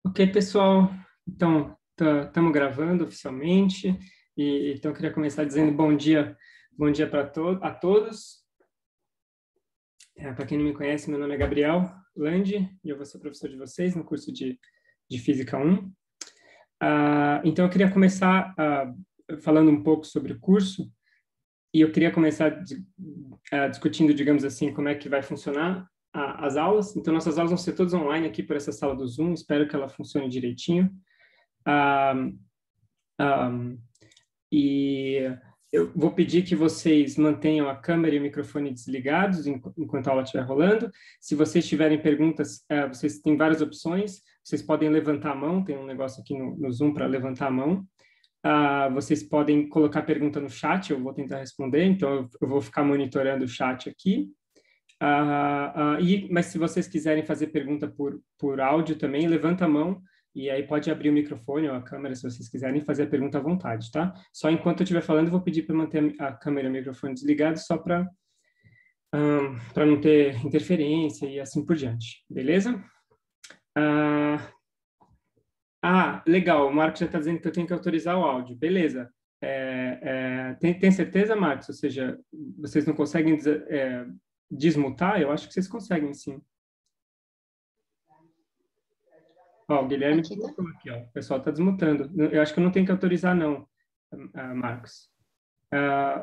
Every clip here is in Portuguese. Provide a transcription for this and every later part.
Ok, pessoal. Então, estamos gravando oficialmente então eu queria começar dizendo bom dia para a todos. Para quem não me conhece, meu nome é Gabriel Landi e eu vou ser professor de vocês no curso de Física 1. Então, eu queria começar falando um pouco sobre o curso e eu queria começar discutindo, digamos assim, como é que vai funcionar as aulas. Então, nossas aulas vão ser todas online aqui por essa sala do Zoom. Espero que ela funcione direitinho. E eu vou pedir que vocês mantenham a câmera e o microfone desligados enquanto a aula estiver rolando. Se vocês tiverem perguntas, vocês têm várias opções. Vocês podem levantar a mão, tem um negócio aqui no Zoom para levantar a mão. Vocês podem colocar pergunta no chat, eu vou tentar responder, então eu vou ficar monitorando o chat aqui. Mas se vocês quiserem fazer pergunta por áudio também, levanta a mão e aí pode abrir o microfone ou a câmera se vocês quiserem fazer a pergunta à vontade, tá? Só enquanto eu estiver falando, eu vou pedir para manter a câmera e o microfone desligados só para não ter interferência e assim por diante, beleza? Legal, o Marcos já está dizendo que eu tenho que autorizar o áudio, beleza. Tem certeza, Marcos? Ou seja, vocês não conseguem desmutar? Eu acho que vocês conseguem, sim. Ó, o Guilherme Aqui tá. desmutou aqui, ó. O pessoal está desmutando. Eu acho que eu não tenho que autorizar, não, Marcos.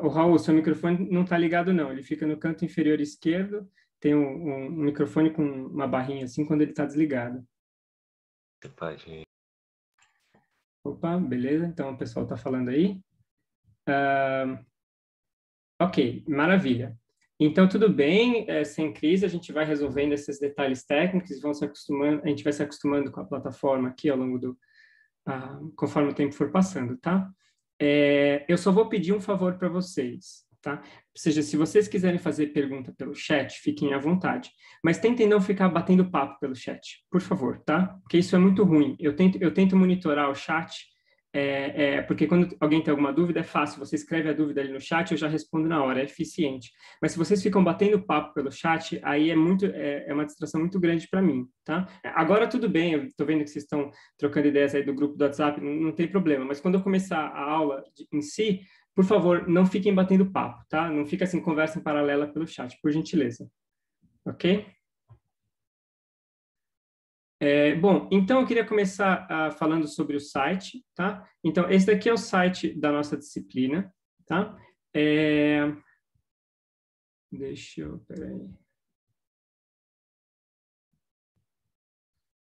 O Raul, seu microfone não está ligado, não. Ele fica no canto inferior esquerdo, tem um microfone com uma barrinha assim quando ele está desligado. Opa, beleza. Então, o pessoal está falando aí. Ok, maravilha. Então, tudo bem, sem crise, a gente vai resolvendo esses detalhes técnicos e a gente vai se acostumando com a plataforma aqui ao longo conforme o tempo for passando, tá? Eu só vou pedir um favor para vocês, tá? Ou seja, se vocês quiserem fazer pergunta pelo chat, fiquem à vontade. Mas tentem não ficar batendo papo pelo chat, por favor, tá? Porque isso é muito ruim. Eu tento monitorar o chat, porque quando alguém tem alguma dúvida, é fácil. Você escreve a dúvida ali no chat, eu já respondo na hora, é eficiente. Mas se vocês ficam batendo papo pelo chat, aí é uma distração muito grande para mim, tá? Agora tudo bem, eu estou vendo que vocês estão trocando ideias aí do grupo do WhatsApp, não tem problema. Mas quando eu começar a aula em si, por favor, não fiquem batendo papo, tá? Não fica assim, conversa em paralela pelo chat, por gentileza. Ok? Bom, então eu queria começar falando sobre o site, tá? Então, esse daqui é o site da nossa disciplina, tá? Peraí.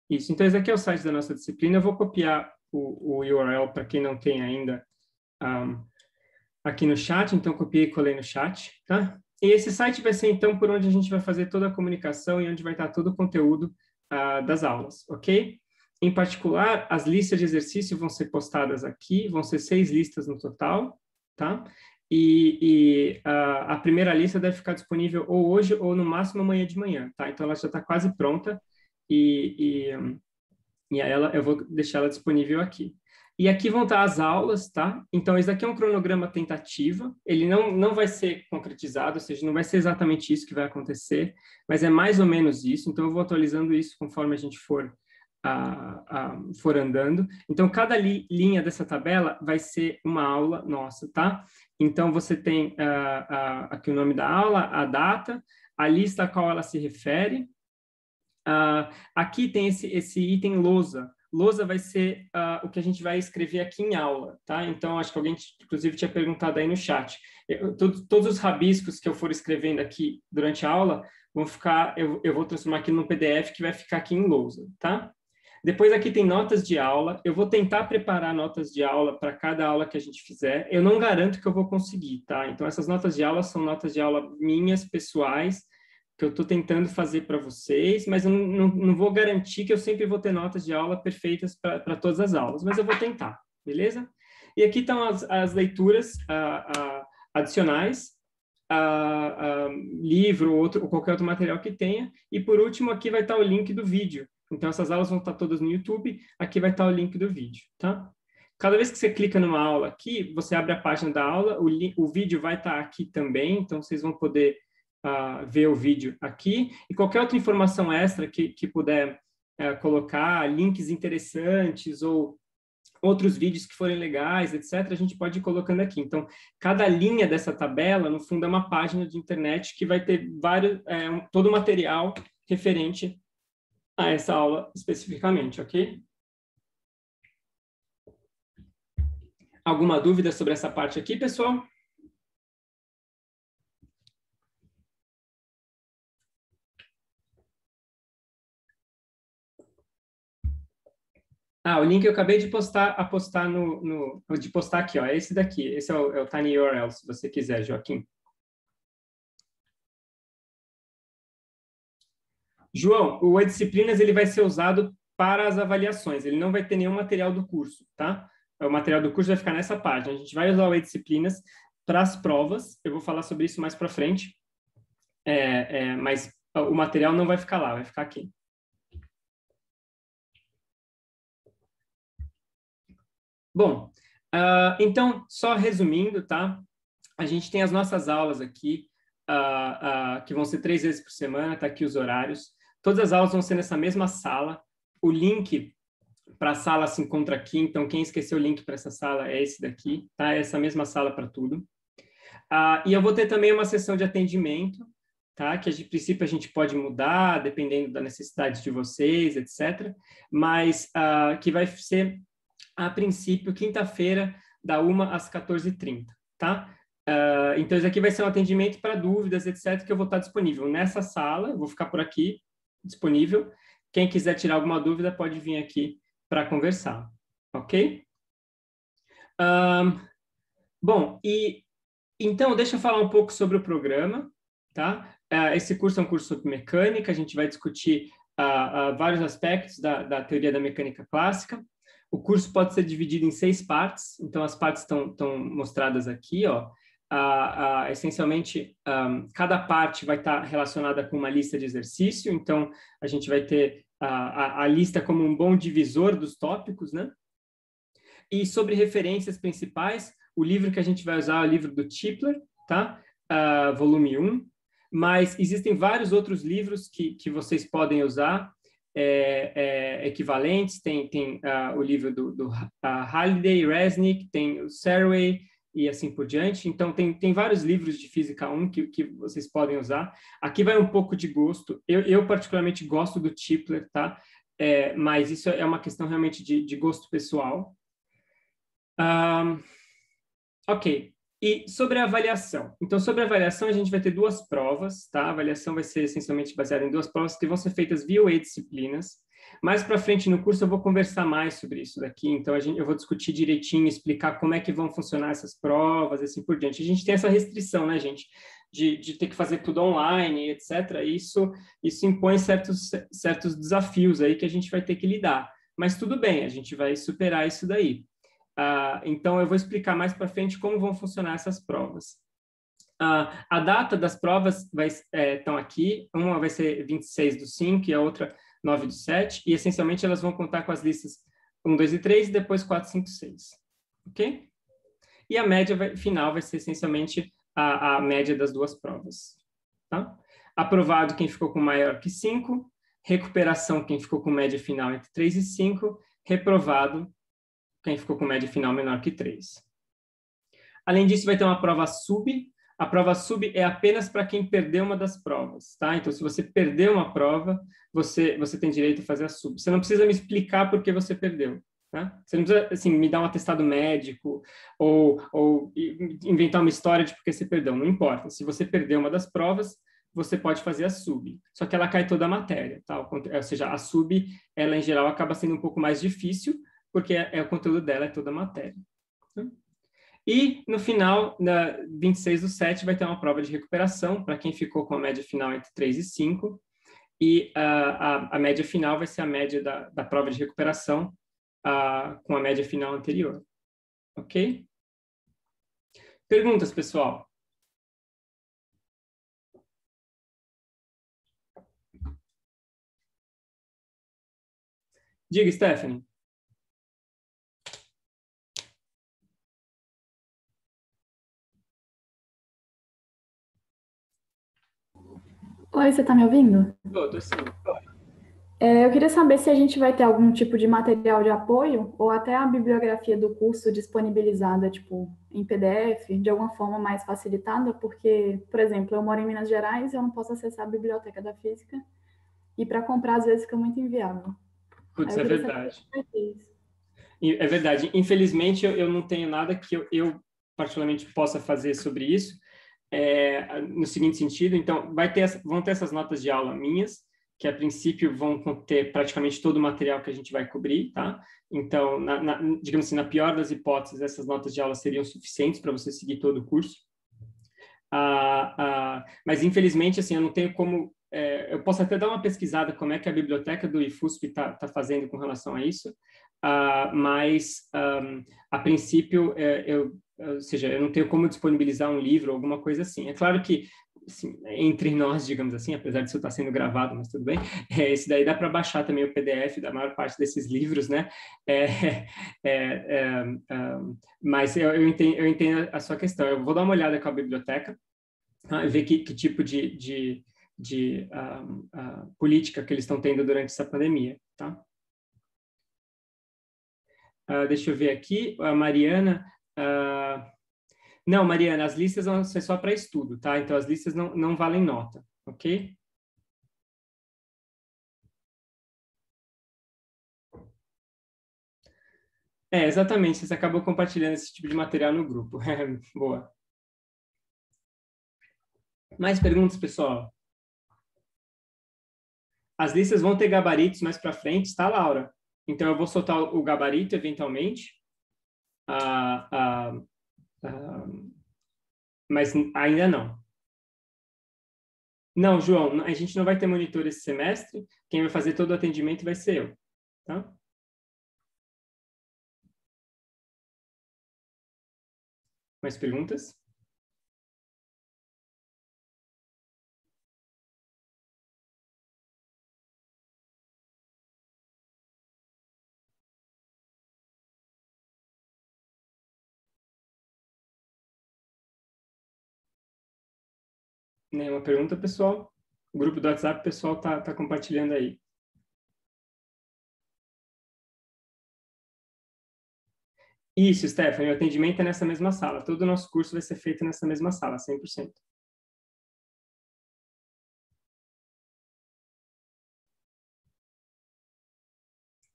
Isso, então esse daqui é o site da nossa disciplina. Eu vou copiar o URL para quem não tem ainda aqui no chat, então copiei e colei no chat, tá? E esse site vai ser, então, por onde a gente vai fazer toda a comunicação e onde vai estar todo o conteúdo das aulas, ok? Em particular, as listas de exercício vão ser postadas aqui, vão ser 6 listas no total, tá? A primeira lista deve ficar disponível ou hoje ou no máximo amanhã de manhã, tá? Então, ela já está quase pronta e eu vou deixar ela disponível aqui. E aqui vão estar as aulas, tá? Então, esse daqui é um cronograma tentativa, ele não vai ser concretizado, ou seja, não vai ser exatamente isso que vai acontecer, mas é mais ou menos isso, então eu vou atualizando isso conforme a gente for andando. Então, cada linha dessa tabela vai ser uma aula nossa, tá? Então, você tem aqui o nome da aula, a data, a lista a qual ela se refere. Aqui tem esse item lousa. Lousa vai ser o que a gente vai escrever aqui em aula, tá? Então, acho que alguém, inclusive, tinha perguntado aí no chat. Todos os rabiscos que eu for escrevendo aqui durante a aula vão ficar, eu vou transformar aqui no PDF que vai ficar aqui em lousa, tá? Depois aqui tem notas de aula. Eu vou tentar preparar notas de aula para cada aula que a gente fizer. Eu não garanto que eu vou conseguir, tá? Então, essas notas de aula são notas de aula minhas, pessoais, que eu estou tentando fazer para vocês, mas eu não vou garantir que eu sempre vou ter notas de aula perfeitas para todas as aulas, mas eu vou tentar, beleza? E aqui estão as leituras adicionais, livro ou qualquer outro material que tenha, e por último aqui vai estar o link do vídeo. Então essas aulas vão estar todas no YouTube, aqui vai estar o link do vídeo, tá? Cada vez que você clica numa aula aqui, você abre a página da aula, o vídeo vai estar aqui também, então vocês vão poder ver o vídeo aqui, e qualquer outra informação extra que puder colocar links interessantes ou outros vídeos que forem legais, etc., a gente pode ir colocando aqui. Então, cada linha dessa tabela, no fundo, é uma página de internet que vai ter todo o material referente a essa aula especificamente, ok? Alguma dúvida sobre essa parte aqui, pessoal? O link eu acabei de postar aqui, ó, é esse daqui. Esse é o Tiny URL, se você quiser, Joaquim. João, o E-Disciplinas ele vai ser usado para as avaliações, ele não vai ter nenhum material do curso, tá? O material do curso vai ficar nessa página. A gente vai usar o E-Disciplinas para as provas, eu vou falar sobre isso mais para frente, mas o material não vai ficar lá, vai ficar aqui. Bom, então, só resumindo, tá? A gente tem as nossas aulas aqui, que vão ser 3 vezes por semana, tá aqui os horários. Todas as aulas vão ser nessa mesma sala. O link para a sala se encontra aqui, então quem esqueceu o link para essa sala é esse daqui, tá? É essa mesma sala para tudo. E eu vou ter também uma sessão de atendimento, tá? Que de princípio a gente pode mudar, dependendo da necessidade de vocês, etc. Mas que vai ser, a princípio, quinta-feira, da 1 às 14h30, tá? Então, isso aqui vai ser um atendimento para dúvidas, etc., que eu vou estar disponível nessa sala, eu vou ficar por aqui, disponível. Quem quiser tirar alguma dúvida, pode vir aqui para conversar, ok? Bom, então, deixa eu falar um pouco sobre o programa, tá? Esse curso é um curso sobre mecânica, a gente vai discutir vários aspectos da teoria da mecânica clássica. O curso pode ser dividido em 6 partes, então as partes estão mostradas aqui, ó. Essencialmente, cada parte vai estar relacionada com uma lista de exercício, então a gente vai ter a lista como um bom divisor dos tópicos, né? E sobre referências principais, o livro que a gente vai usar é o livro do Tipler, tá? Volume 1, mas existem vários outros livros que vocês podem usar, equivalentes, tem o livro do Halliday, Resnick, tem o Sarway e assim por diante. Então, tem vários livros de Física 1 que vocês podem usar. Aqui vai um pouco de gosto. Eu particularmente gosto do Tipler, tá? Mas isso é uma questão realmente de gosto pessoal. Ok. E sobre a avaliação. Então, sobre a avaliação, a gente vai ter 2 provas, tá? A avaliação vai ser essencialmente baseada em 2 provas que vão ser feitas via E-Disciplinas. Mais para frente no curso eu vou conversar mais sobre isso daqui, então eu vou discutir direitinho, explicar como é que vão funcionar essas provas, assim por diante. A gente tem essa restrição, né, gente, de ter que fazer tudo online, etc. Isso impõe certos desafios aí que a gente vai ter que lidar. Mas tudo bem, a gente vai superar isso daí. Então, eu vou explicar mais para frente como vão funcionar essas provas. A data das provas estão aqui, uma vai ser 26/5 e a outra 9/7, e essencialmente elas vão contar com as listas 1, 2 e 3, e depois 4, 5, 6. Ok? E a média final vai ser essencialmente a média das 2 provas. Tá? Aprovado quem ficou com maior que 5, recuperação quem ficou com média final entre 3 e 5, reprovado quem ficou com média final menor que 3. Além disso, vai ter uma prova sub. A prova sub é apenas para quem perdeu uma das provas, tá? Então, se você perdeu uma prova, você tem direito a fazer a sub. Você não precisa me explicar por que você perdeu, tá? Você não precisa, assim, me dar um atestado médico ou inventar uma história de por que você perdeu. Não importa. Se você perdeu uma das provas, você pode fazer a sub. Só que ela cai toda a matéria, tá? Ou seja, a sub, ela em geral acaba sendo um pouco mais difícil, porque o conteúdo dela é toda a matéria. E, no final, na 26/7, vai ter uma prova de recuperação para quem ficou com a média final entre 3 e 5. E a média final vai ser a média da prova de recuperação com a média final anterior. Ok? Perguntas, pessoal? Diga, Stephanie. Oi, você tá me ouvindo? Tô sim. Eu queria saber se a gente vai ter algum tipo de material de apoio ou até a bibliografia do curso disponibilizada, tipo, em PDF, de alguma forma mais facilitada, porque, por exemplo, eu moro em Minas Gerais e eu não posso acessar a biblioteca da física e para comprar às vezes fica muito inviável. Aí Putz, eu é queria saber verdade. se vai ter isso. É verdade. Infelizmente, eu não tenho nada que eu particularmente possa fazer sobre isso, no seguinte sentido. Então, vão ter essas notas de aula minhas, que a princípio vão conter praticamente todo o material que a gente vai cobrir, tá? Então, digamos assim, na pior das hipóteses, essas notas de aula seriam suficientes para você seguir todo o curso. Mas, infelizmente, assim, eu não tenho como... eu posso até dar uma pesquisada como é que a biblioteca do IFUSP está fazendo com relação a isso, mas, a princípio, ou seja, eu não tenho como disponibilizar um livro ou alguma coisa assim. É claro que, assim, entre nós, digamos assim, apesar de isso estar sendo gravado, mas tudo bem, esse daí dá para baixar também o PDF da maior parte desses livros, né? É, é, é, mas eu entendo a sua questão. Eu vou dar uma olhada com a biblioteca, ver que tipo de política que eles estão tendo durante essa pandemia, tá? Deixa eu ver aqui, a Mariana. ah, não, Mariana, as listas vão ser só para estudo, tá? Então, as listas não valem nota, ok? Exatamente, você acabou compartilhando esse tipo de material no grupo. Boa. Mais perguntas, pessoal? As listas vão ter gabaritos mais para frente, tá, Laura? Então, eu vou soltar o gabarito eventualmente. Ah, ah, ah, mas ainda não. Não, João, a gente não vai ter monitor esse semestre. Quem vai fazer todo o atendimento vai ser eu, tá? Mais perguntas? Nenhuma pergunta, pessoal? O grupo do WhatsApp, o pessoal tá compartilhando aí. Isso, Stephanie, o atendimento é nessa mesma sala. Todo o nosso curso vai ser feito nessa mesma sala, 100%.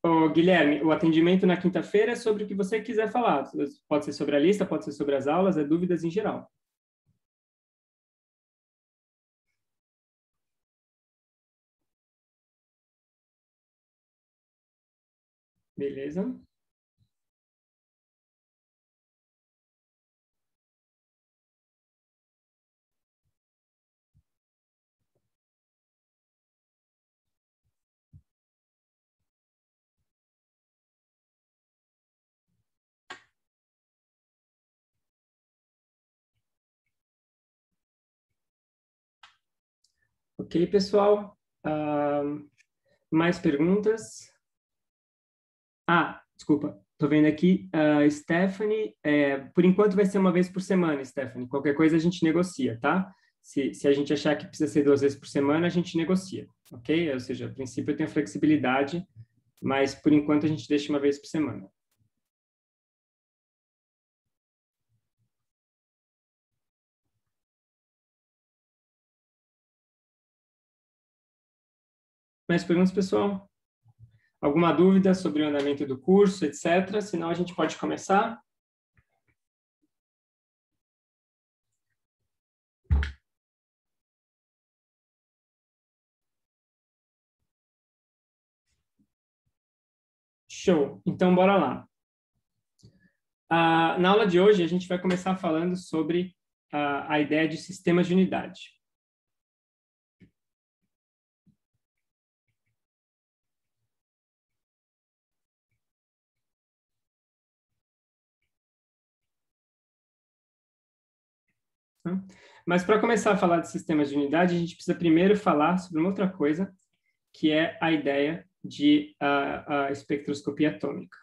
Ô, Guilherme, o atendimento na quinta-feira é sobre o que você quiser falar. Pode ser sobre a lista, pode ser sobre as aulas, dúvidas em geral. Beleza? Ok, pessoal. Ah, mais perguntas? Desculpa. Tô vendo aqui, Stephanie, por enquanto vai ser uma vez por semana, Stephanie. Qualquer coisa a gente negocia, tá? Se a gente achar que precisa ser 2 vezes por semana, a gente negocia, ok? Ou seja, a princípio eu tenho flexibilidade, mas por enquanto a gente deixa uma vez por semana. Mais perguntas, pessoal? Alguma dúvida sobre o andamento do curso, etc? Senão a gente pode começar. Show. Então, bora lá. Na aula de hoje, a gente vai começar falando sobre a ideia de sistemas de unidade. Tá? Mas para começar a falar de sistemas de unidade, a gente precisa primeiro falar sobre uma outra coisa, que é a ideia de a espectroscopia atômica.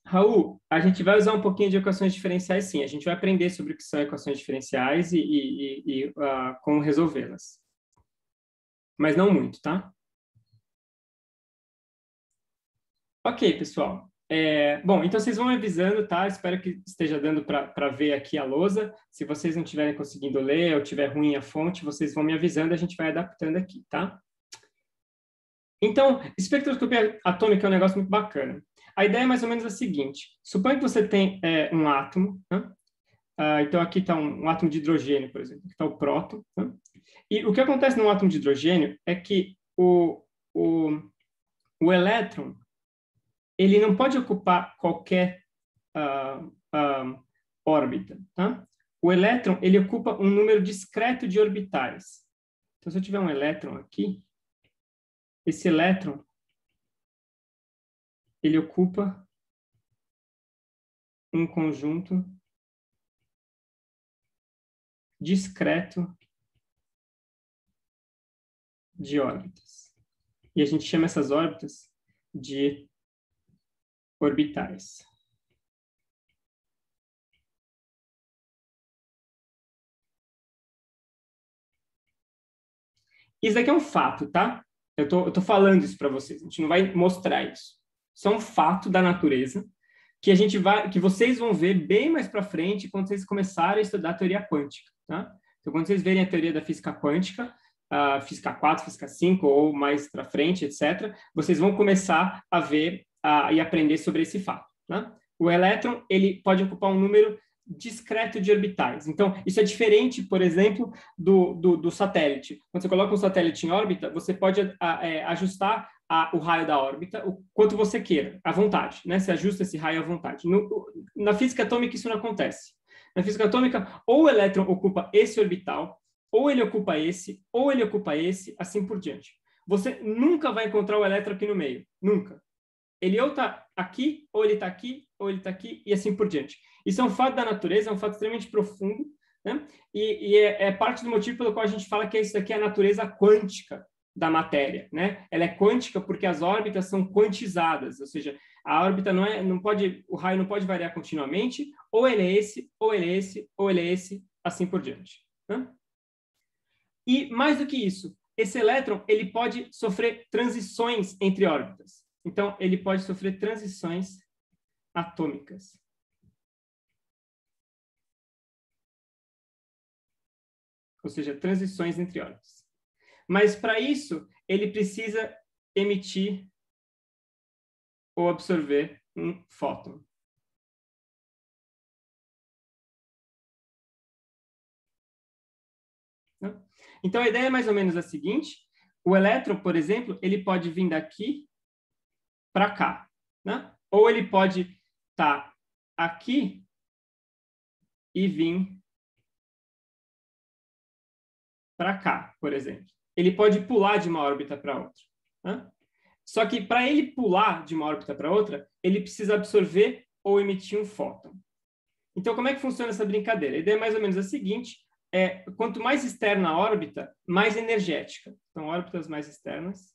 Raul, a gente vai usar um pouquinho de equações diferenciais, sim. A gente vai aprender sobre o que são equações diferenciais e como resolvê-las. Mas não muito, tá? Ok, pessoal. Bom, então vocês vão me avisando, tá? Espero que esteja dando para ver aqui a lousa. Se vocês não estiverem conseguindo ler ou tiver ruim a fonte, vocês vão me avisando, a gente vai adaptando aqui, tá? Então, espectroscopia atômica é um negócio muito bacana. A ideia é mais ou menos a seguinte: suponha que você tem um átomo, né? Então aqui está um átomo de hidrogênio, por exemplo, aqui está o próton, né? E o que acontece num átomo de hidrogênio é que o elétron ele não pode ocupar qualquer órbita, tá? O elétron ele ocupa um número discreto de orbitais. Então, se eu tiver um elétron aqui, esse elétron ele ocupa um conjunto discreto de órbitas. E a gente chama essas órbitas de orbitais. Isso daqui é um fato, tá? Eu tô falando isso para vocês. A gente não vai mostrar isso. Isso é um fato da natureza que vocês vão ver bem mais para frente quando vocês começarem a estudar a teoria quântica, tá? Então, quando vocês verem a teoria da física quântica, física 4, física 5 ou mais para frente, etc., vocês vão começar a ver e aprender sobre esse fato, né? O elétron ele pode ocupar um número discreto de orbitais. Então, isso é diferente, por exemplo, do satélite. Quando você coloca um satélite em órbita, você pode ajustar o raio da órbita o quanto você queira, à vontade, né? Você ajusta esse raio à vontade. Na física atômica, isso não acontece. Na física atômica, ou o elétron ocupa esse orbital, ou ele ocupa esse, ou ele ocupa esse, assim por diante. Você nunca vai encontrar o elétron aqui no meio. Nunca. Ele ou está aqui, ou ele está aqui, ou ele está aqui, e assim por diante. Isso é um fato da natureza, é um fato extremamente profundo, né? E é parte do motivo pelo qual a gente fala que isso daqui é a natureza quântica da matéria, né? Ela é quântica porque as órbitas são quantizadas, ou seja, a órbita o raio não pode variar continuamente, ou ele é esse, ou ele é esse, ou ele é esse, assim por diante, né? E mais do que isso, esse elétron ele pode sofrer transições entre órbitas. Então, ele pode sofrer transições atômicas. Ou seja, transições entre órbitas. Mas, para isso, ele precisa emitir ou absorver um fóton. Então, a ideia é mais ou menos a seguinte: o elétron, por exemplo, ele pode vir daqui para cá, né? Ou ele pode estar aqui e vir para cá, por exemplo. Ele pode pular de uma órbita para outra, né? Só que para ele pular de uma órbita para outra, ele precisa absorver ou emitir um fóton. Então, como é que funciona essa brincadeira? A ideia é mais ou menos a seguinte: quanto mais externa a órbita, mais energética. Então, órbitas mais externas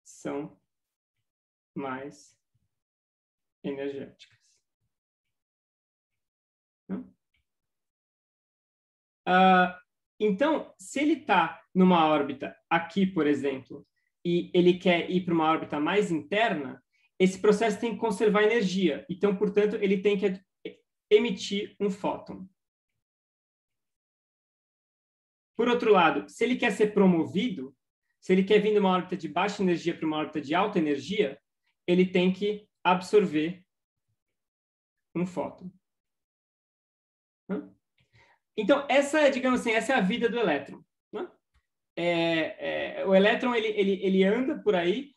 são mais energéticas. Então, se ele está numa órbita aqui, por exemplo, e ele quer ir para uma órbita mais interna, esse processo tem que conservar energia. Então, portanto, ele tem que emitir um fóton. Por outro lado, se ele quer ser promovido, se ele quer vir de uma órbita de baixa energia para uma órbita de alta energia, ele tem que absorver um fóton. Então, digamos assim, essa é a vida do elétron, né? O elétron ele anda por aí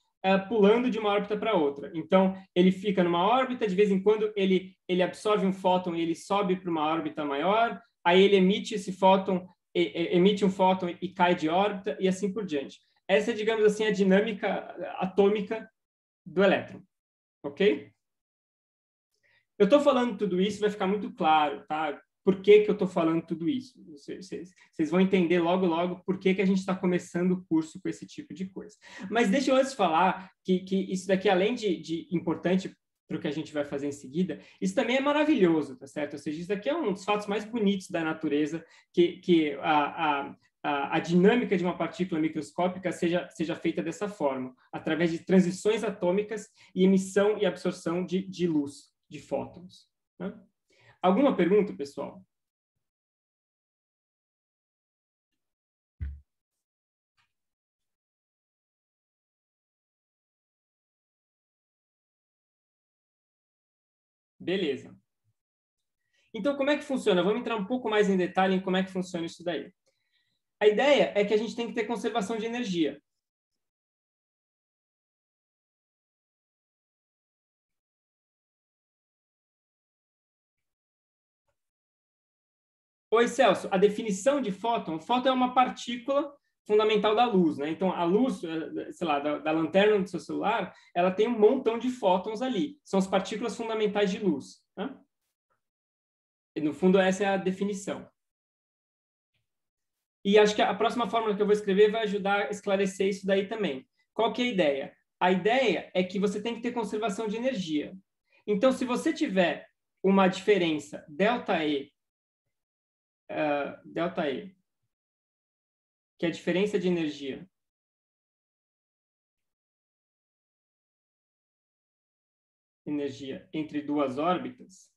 pulando de uma órbita para outra. Então, ele fica numa órbita, de vez em quando ele absorve um fóton e ele sobe para uma órbita maior, aí ele emite esse fóton, emite um fóton e cai de órbita, e assim por diante. Essa é, digamos assim, a dinâmica atômica do elétron, ok? Eu estou falando tudo isso, vai ficar muito claro, tá? por que eu estou falando tudo isso. Vocês vão entender logo, logo por que a gente está começando o curso com esse tipo de coisa. Mas deixa eu antes falar que isso daqui, além de importante para o que a gente vai fazer em seguida, isso também é maravilhoso, tá certo? Ou seja, isso daqui é um dos fatos mais bonitos da natureza, que a dinâmica de uma partícula microscópica seja feita dessa forma, através de transições atômicas e emissão e absorção de luz, de fótons. Né? Alguma pergunta, pessoal? Beleza. Então, como é que funciona? Vamos entrar um pouco mais em detalhe em como é que funciona isso daí. A ideia é que a gente tem que ter conservação de energia. Oi, Celso. A definição de fóton, fóton é uma partícula fundamental da luz, né? Então, a luz, sei lá, da lanterna do seu celular, ela tem um montão de fótons ali. São as partículas fundamentais de luz. Né? E, no fundo, essa é a definição. E acho que a próxima fórmula que eu vou escrever vai ajudar a esclarecer isso daí também. Qual que é a ideia? A ideia é que você tem que ter conservação de energia. Então, se você tiver uma diferença ΔE, que é a diferença de energia entre duas órbitas,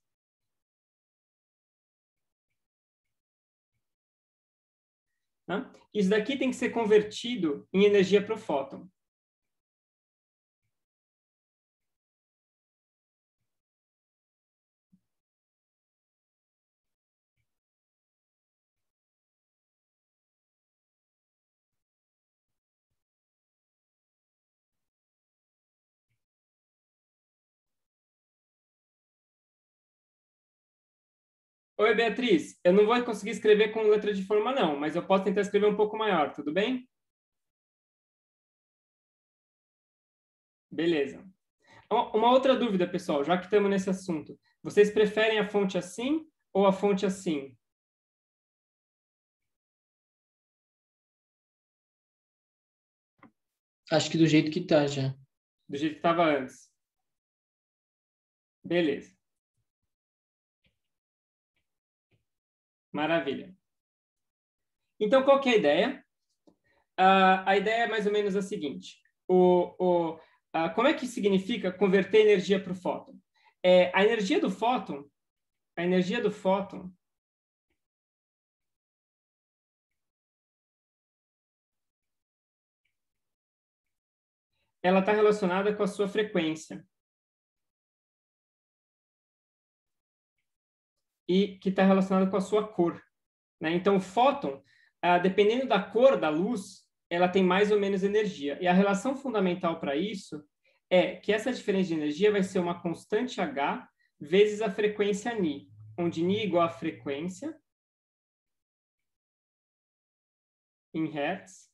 né? Isso daqui tem que ser convertido em energia para o fóton. Oi, Beatriz. Eu não vou conseguir escrever com letra de forma, não, mas eu posso tentar escrever um pouco maior, tudo bem? Beleza. Uma outra dúvida, pessoal, já que estamos nesse assunto. Vocês preferem a fonte assim ou a fonte assim? Acho que do jeito que tá já. Do jeito que estava antes. Beleza. Maravilha. Então, qual que é a ideia? A ideia é mais ou menos a seguinte. Como é que significa converter energia para o fóton? A energia do fóton, ela está relacionada com a sua frequência. E que está relacionada com a sua cor. Né? Então, o fóton, dependendo da cor da luz, ela tem mais ou menos energia. E a relação fundamental para isso é que essa diferença de energia vai ser uma constante H vezes a frequência Ni, onde Ni é igual a frequência em Hertz.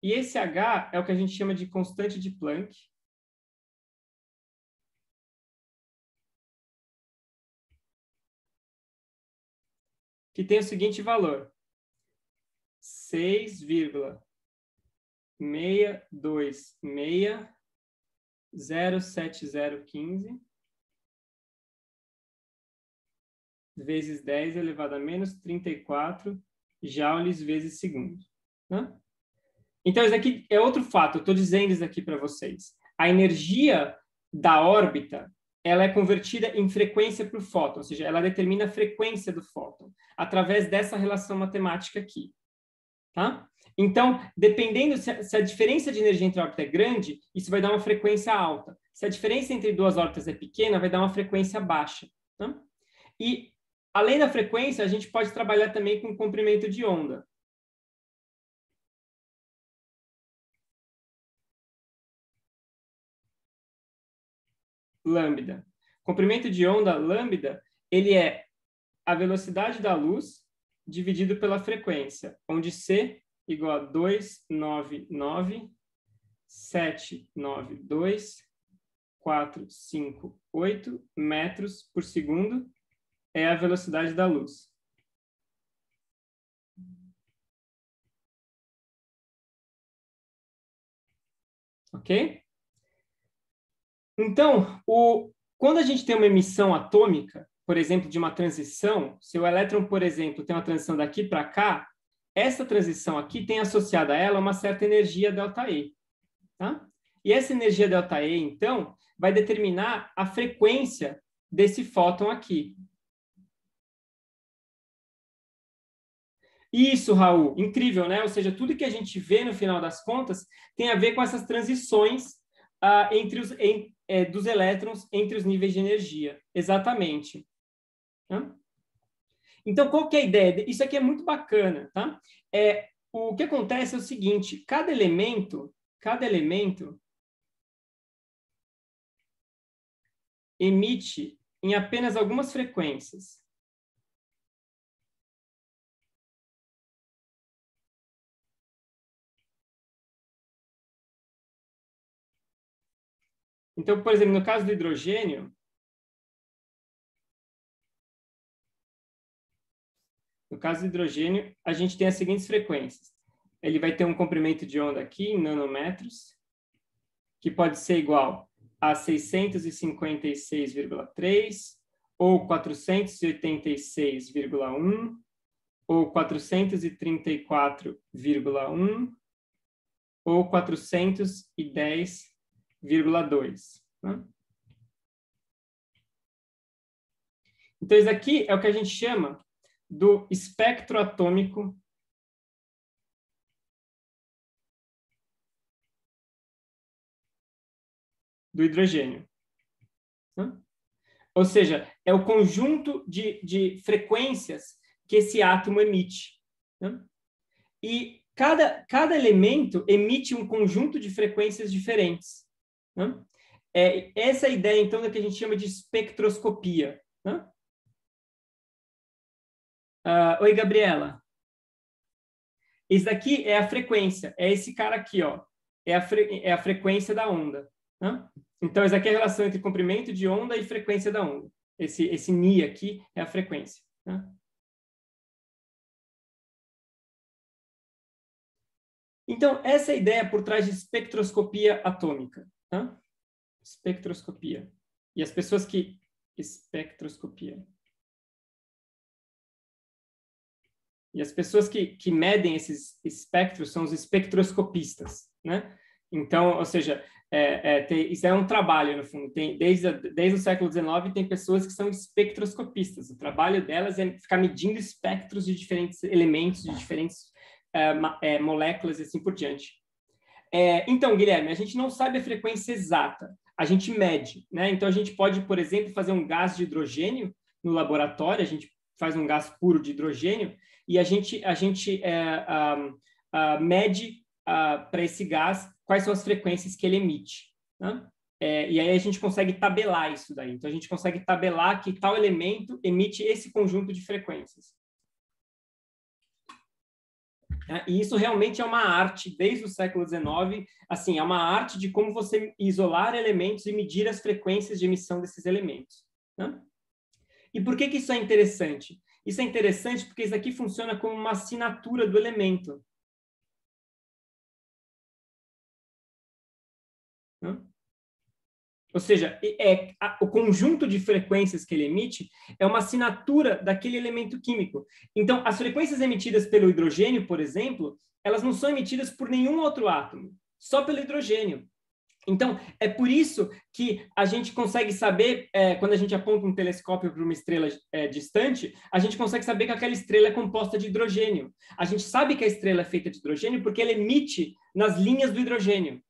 E esse H é o que a gente chama de constante de Planck. Que tem o seguinte valor: 6,626,07015 vezes 10 elevado a menos 34 joules vezes segundo. Né? Então, isso aqui é outro fato. Eu estou dizendo isso aqui para vocês. A energia da órbita ela é convertida em frequência para o fóton, ou seja, ela determina a frequência do fóton através dessa relação matemática aqui. Tá? Então, dependendo se a diferença de energia entre órbitas é grande, isso vai dar uma frequência alta. Se a diferença entre duas órbitas é pequena, vai dar uma frequência baixa. Tá? E, além da frequência, a gente pode trabalhar também com comprimento de onda. Lambda. Comprimento de onda lambda, ele é a velocidade da luz dividido pela frequência, onde C igual a 299,792,458 metros por segundo é a velocidade da luz. Ok? Então, quando a gente tem uma emissão atômica, por exemplo, de uma transição, se o elétron, por exemplo, tem uma transição daqui para cá, essa transição aqui tem associada a ela uma certa energia ΔE. Tá? E essa energia ΔE, então, vai determinar a frequência desse fóton aqui. Isso, Raul, incrível, né? Ou seja, tudo que a gente vê no final das contas tem a ver com essas transições dos elétrons entre os níveis de energia. Exatamente. Tá? Então, qual que é a ideia? Isso aqui é muito bacana, tá? O que acontece é o seguinte, cada elemento emite em apenas algumas frequências. Então, por exemplo, no caso do hidrogênio, a gente tem as seguintes frequências. Ele vai ter um comprimento de onda aqui em nanômetros, que pode ser igual a 656,3, ou 486,1, ou 434,1, ou 410,2. Né? Então, isso aqui é o que a gente chama do espectro atômico do hidrogênio. Né? Ou seja, é o conjunto de frequências que esse átomo emite. Né? E cada elemento emite um conjunto de frequências diferentes. Né? Essa é a ideia, então, do que a gente chama de espectroscopia. Né? Oi, Gabriela. Isso daqui é a frequência. É esse cara aqui, ó. É a frequência da onda. Né? Então, essa aqui é a relação entre comprimento de onda e frequência da onda. Esse Ni aqui é a frequência. Né? Então, essa é a ideia por trás de espectroscopia atômica. Tá? Espectroscopia. E as pessoas que... Espectroscopia. E as pessoas que medem esses espectros são os espectroscopistas. Né? Então, ou seja, isso é um trabalho, no fundo. Desde o século XIX, tem pessoas que são espectroscopistas. O trabalho delas é ficar medindo espectros de diferentes elementos, de diferentes moléculas e assim por diante. Então, Guilherme, a gente não sabe a frequência exata. A gente mede. Né? Então, a gente pode, por exemplo, fazer um gás de hidrogênio no laboratório. A gente faz um gás puro de hidrogênio e a gente mede para esse gás quais são as frequências que ele emite. Né? E aí a gente consegue tabelar isso daí. Então, a gente consegue tabelar que tal elemento emite esse conjunto de frequências. E isso realmente é uma arte, desde o século XIX, assim, é uma arte de como você isolar elementos e medir as frequências de emissão desses elementos. Né? E por que isso é interessante? Isso é interessante porque isso aqui funciona como uma assinatura do elemento. Né? Ou seja, o conjunto de frequências que ele emite é uma assinatura daquele elemento químico. Então, as frequências emitidas pelo hidrogênio, por exemplo, elas não são emitidas por nenhum outro átomo, só pelo hidrogênio. Então, é por isso que a gente consegue saber, quando a gente aponta um telescópio para uma estrela distante, a gente consegue saber que aquela estrela é composta de hidrogênio. A gente sabe que a estrela é feita de hidrogênio porque ela emite nas linhas do hidrogênio.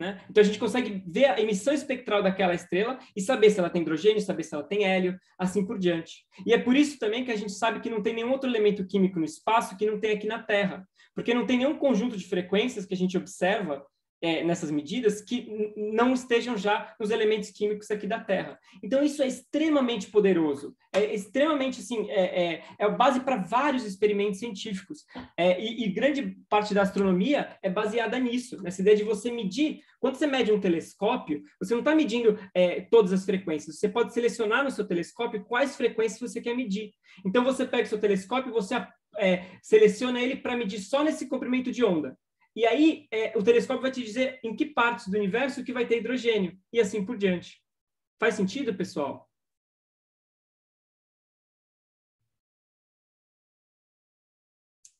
Né? Então, a gente consegue ver a emissão espectral daquela estrela e saber se ela tem hidrogênio, saber se ela tem hélio, assim por diante. E é por isso também que a gente sabe que não tem nenhum outro elemento químico no espaço que não tem aqui na Terra, porque não tem nenhum conjunto de frequências que a gente observa nessas medidas que não estejam já nos elementos químicos aqui da Terra. Então, isso é extremamente poderoso, é extremamente, assim, é a base para vários experimentos científicos. E grande parte da astronomia é baseada nisso, nessa ideia de você medir. Quando você mede um telescópio, você não está medindo todas as frequências, você pode selecionar no seu telescópio quais frequências você quer medir. Então, você pega o seu telescópio e você seleciona ele para medir só nesse comprimento de onda. E aí, o telescópio vai te dizer em que partes do universo que vai ter hidrogênio, e assim por diante. Faz sentido, pessoal?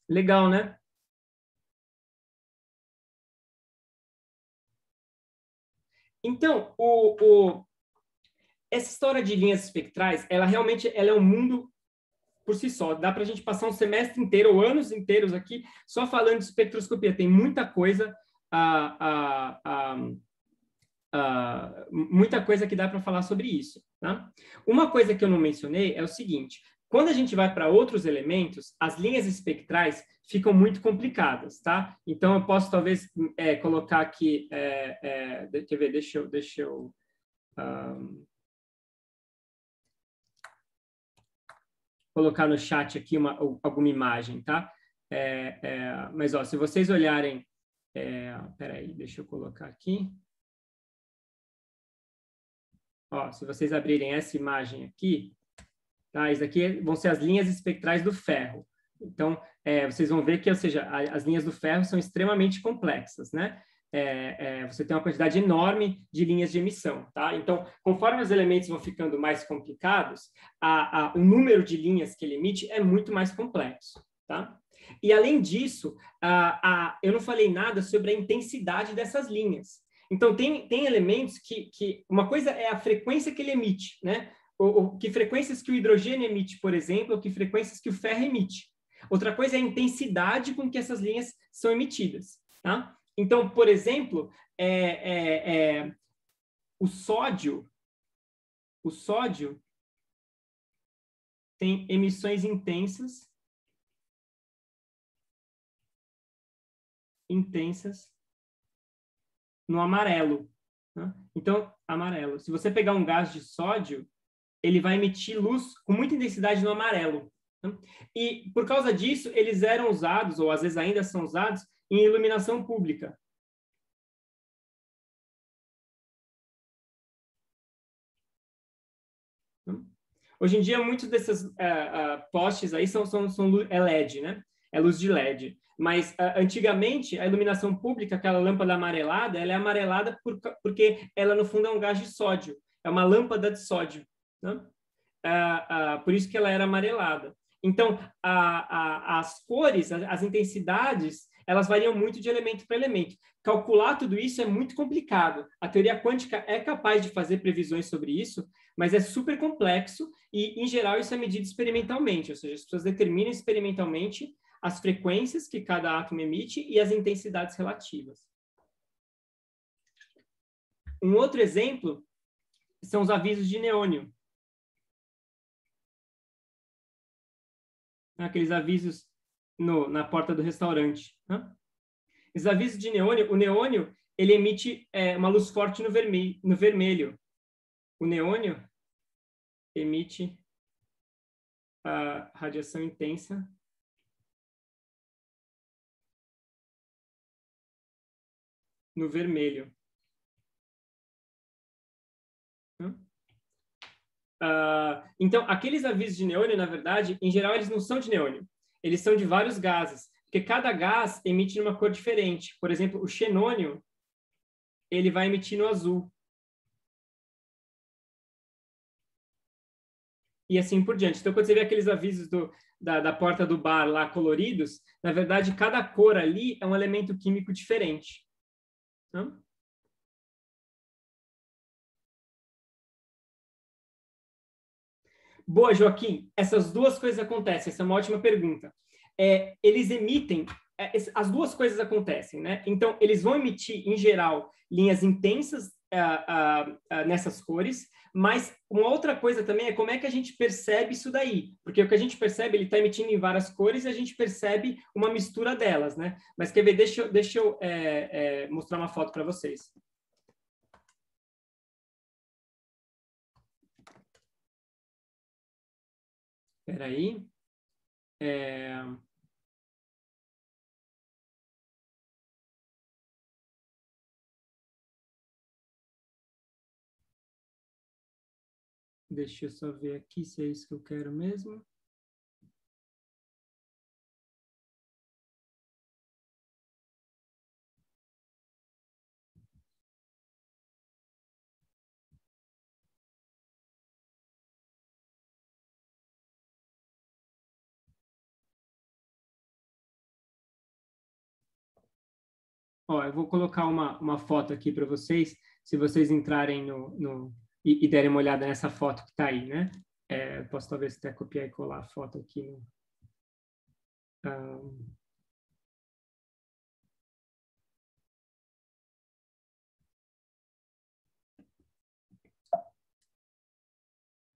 Legal, né? Então, essa história de linhas espectrais, ela realmente é um mundo por si só. Dá para a gente passar um semestre inteiro, ou anos inteiros aqui, só falando de espectroscopia. Tem muita coisa, muita coisa que dá para falar sobre isso. Tá? Uma coisa que eu não mencionei é o seguinte: quando a gente vai para outros elementos, as linhas espectrais ficam muito complicadas, tá? Então, eu posso talvez colocar aqui, quer ver, deixa eu colocar no chat aqui alguma imagem, tá? Mas, ó, se vocês olharem... peraí, deixa eu colocar aqui. Ó, se vocês abrirem essa imagem aqui, tá? Isso aqui vão ser as linhas espectrais do ferro. Então, vocês vão ver que, ou seja, as linhas do ferro são extremamente complexas, né? Você tem uma quantidade enorme de linhas de emissão, tá? Então, conforme os elementos vão ficando mais complicados, o número de linhas que ele emite é muito mais complexo, tá? E, além disso, eu não falei nada sobre a intensidade dessas linhas. Então, tem elementos que uma coisa é a frequência que ele emite, né? Que frequências que o hidrogênio emite, por exemplo, ou que frequências que o ferro emite. Outra coisa é a intensidade com que essas linhas são emitidas, tá? Então, por exemplo, o sódio tem emissões intensas no amarelo. Né? Então, amarelo. Se você pegar um gás de sódio, ele vai emitir luz com muita intensidade no amarelo. Né? E, por causa disso, eles eram usados, ou às vezes ainda são usados, em iluminação pública. Hoje em dia, muitos desses postes aí são LED, né? É luz de LED. Mas, antigamente, a iluminação pública, aquela lâmpada amarelada, ela é amarelada porque ela, no fundo, é um gás de sódio. É uma lâmpada de sódio. Né? Por isso que ela era amarelada. Então, as cores, as intensidades, elas variam muito de elemento para elemento. Calcular tudo isso é muito complicado. A teoria quântica é capaz de fazer previsões sobre isso, mas é super complexo e, em geral, isso é medido experimentalmente, ou seja, as pessoas determinam experimentalmente as frequências que cada átomo emite e as intensidades relativas. Um outro exemplo são os avisos de neônio. Aqueles avisos na porta do restaurante. Né? Esses avisos de neônio, o neônio, ele emite uma luz forte no vermelho. O neônio emite a radiação intensa no vermelho. Então, aqueles avisos de neônio, na verdade, em geral, eles não são de neônio. Eles são de vários gases, porque cada gás emite uma cor diferente. Por exemplo, o xenônio, ele vai emitir no azul. E assim por diante. Então, quando você vê aqueles avisos da porta do bar lá coloridos, na verdade, cada cor ali é um elemento químico diferente. Não? Boa, Joaquim. Essas duas coisas acontecem. Essa é uma ótima pergunta. Eles emitem... as duas coisas acontecem, né? Então, eles vão emitir, em geral, linhas intensas nessas cores, mas uma outra coisa também é como é que a gente percebe isso daí, porque o que a gente percebe, ele está emitindo em várias cores e a gente percebe uma mistura delas, né? Mas quer ver, deixa eu mostrar uma foto para vocês. Espera aí. Deixa eu só ver aqui se é isso que eu quero mesmo. Ó, eu vou colocar uma foto aqui para vocês, se vocês entrarem e derem uma olhada nessa foto que está aí, né? Posso talvez até copiar e colar a foto aqui no...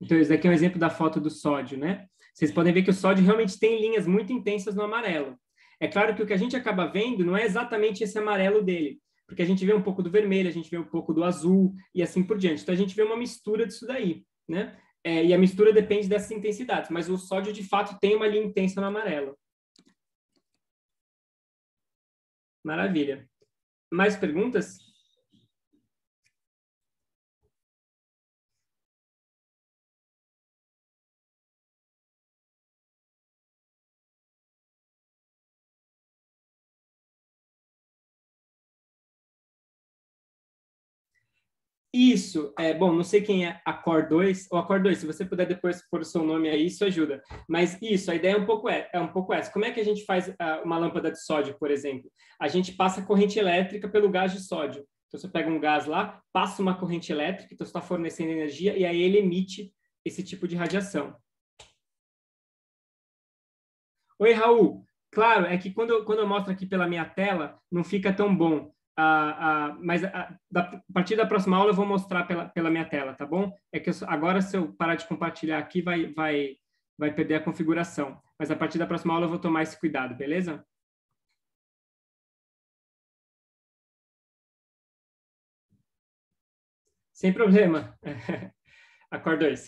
Então, esse daqui é um exemplo da foto do sódio, né? Vocês podem ver que o sódio realmente tem linhas muito intensas no amarelo. É claro que o que a gente acaba vendo não é exatamente esse amarelo dele, porque a gente vê um pouco do vermelho, a gente vê um pouco do azul e assim por diante. Então, a gente vê uma mistura disso daí, né? E a mistura depende dessas intensidades, mas o sódio, de fato, tem uma linha intensa no amarelo. Maravilha. Mais perguntas? Isso, bom, não sei quem é a Cor 2, ou a Cor 2, se você puder depois pôr o seu nome aí, isso ajuda. Mas isso, a ideia é um pouco essa. Como é que a gente faz uma lâmpada de sódio, por exemplo? A gente passa corrente elétrica pelo gás de sódio. Então, você pega um gás lá, passa uma corrente elétrica, então você está fornecendo energia, e aí ele emite esse tipo de radiação. Oi, Raul. Claro, é que quando eu mostro aqui pela minha tela, não fica tão bom. Mas a partir da próxima aula eu vou mostrar pela minha tela, tá bom? É que agora, se eu parar de compartilhar aqui, vai perder a configuração. Mas a partir da próxima aula eu vou tomar esse cuidado, beleza? Sem problema. Acordo 2.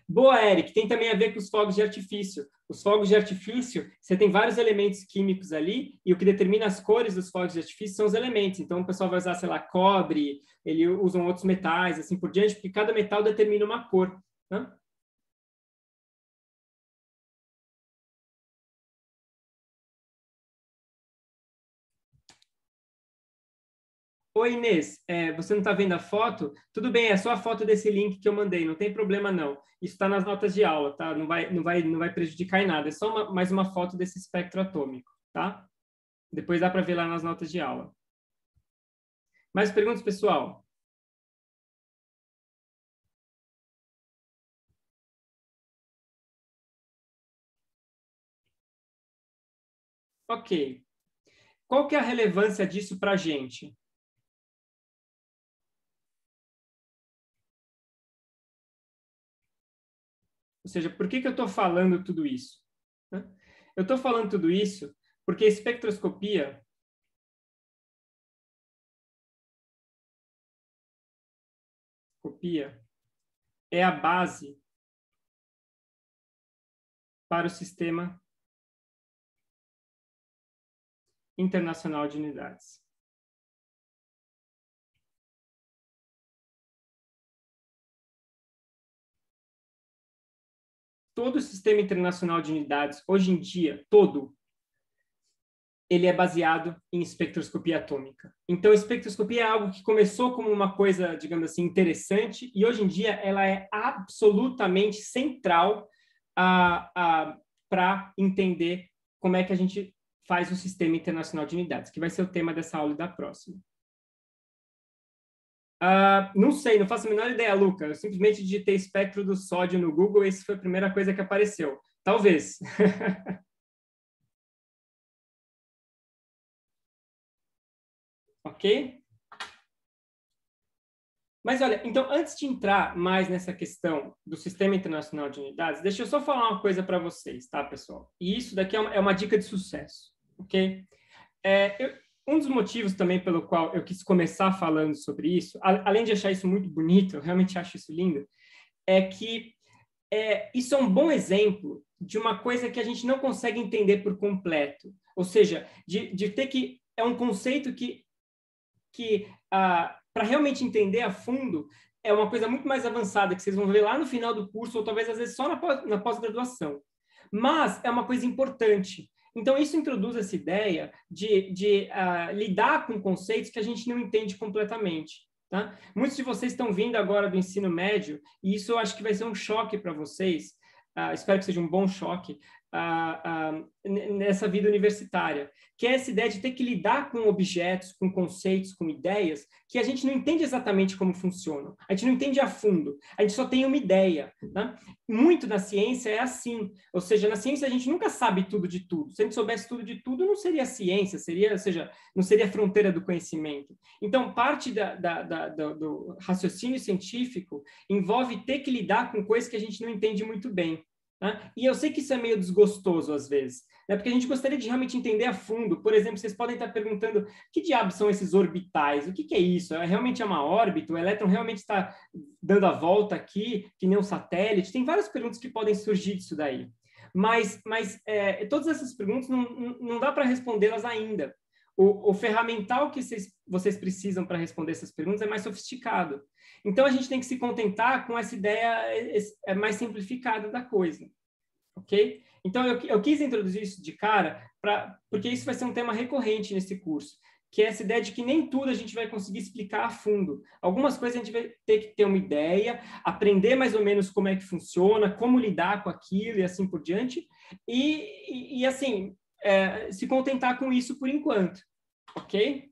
Boa, Eric. Tem também a ver com os fogos de artifício. Os fogos de artifício, você tem vários elementos químicos ali, e o que determina as cores dos fogos de artifício são os elementos. Então, o pessoal vai usar, sei lá, cobre, eles usam outros metais, assim por diante, porque cada metal determina uma cor, né? Oi, Inês, você não está vendo a foto? Tudo bem, é só a foto desse link que eu mandei, não tem problema não. Isso está nas notas de aula, tá? Não vai prejudicar em nada, é só mais uma foto desse espectro atômico, tá? Depois dá para ver lá nas notas de aula. Mais perguntas, pessoal? Ok. Qual que é a relevância disso para a gente? Ou seja, por que eu estou falando tudo isso? Eu estou falando tudo isso porque a espectroscopia é a base para o Sistema Internacional de Unidades. Todo o Sistema Internacional de Unidades, hoje em dia, ele é baseado em espectroscopia atômica. Então, a espectroscopia é algo que começou como uma coisa, digamos assim, interessante, e hoje em dia ela é absolutamente central para entender como é que a gente faz o Sistema Internacional de Unidades, que vai ser o tema dessa aula e da próxima. Não sei, não faço a menor ideia, Luca. Eu simplesmente digitei espectro do sódio no Google e essa foi a primeira coisa que apareceu. Talvez. Ok? Mas olha, então, antes de entrar mais nessa questão do Sistema Internacional de Unidades, deixa eu só falar uma coisa para vocês, tá, pessoal? E isso daqui é uma dica de sucesso, ok? Um dos motivos também pelo qual eu quis começar falando sobre isso, além de achar isso muito bonito, eu realmente acho isso lindo, é que isso é um bom exemplo de uma coisa que a gente não consegue entender por completo. Ou seja, de ter que... É um conceito que para realmente entender a fundo, é uma coisa muito mais avançada, que vocês vão ver lá no final do curso, ou talvez às vezes só na pós-graduação. Mas é uma coisa importante. Então, isso introduz essa ideia de lidar com conceitos que a gente não entende completamente. Tá? Muitos de vocês estão vindo agora do ensino médio, e isso eu acho que vai ser um choque para vocês. Espero que seja um bom choque nessa vida universitária, que é essa ideia de ter que lidar com objetos, com conceitos, com ideias, que a gente não entende exatamente como funcionam, a gente não entende a fundo, a gente só tem uma ideia. Né? Muito na ciência é assim, ou seja, na ciência a gente nunca sabe tudo de tudo. Se a gente soubesse tudo de tudo, não seria ciência, ou seja, não seria a fronteira do conhecimento. Então, parte do raciocínio científico envolve ter que lidar com coisas que a gente não entende muito bem. Né? E eu sei que isso é meio desgostoso às vezes, né? Porque a gente gostaria de realmente entender a fundo. Por exemplo, vocês podem estar perguntando que diabos são esses orbitais? O que é isso? Realmente é uma órbita? O elétron realmente está dando a volta aqui, que nem um satélite? Tem várias perguntas que podem surgir disso daí. Mas todas essas perguntas não dá para respondê-las ainda. O ferramental que vocês precisam para responder essas perguntas é mais sofisticado. Então, a gente tem que se contentar com essa ideia mais simplificada da coisa, ok? Então, eu quis introduzir isso de cara, porque isso vai ser um tema recorrente nesse curso, que é essa ideia de que nem tudo a gente vai conseguir explicar a fundo. Algumas coisas a gente vai ter que ter uma ideia, aprender mais ou menos como é que funciona, como lidar com aquilo e assim por diante, e assim, se contentar com isso por enquanto, ok?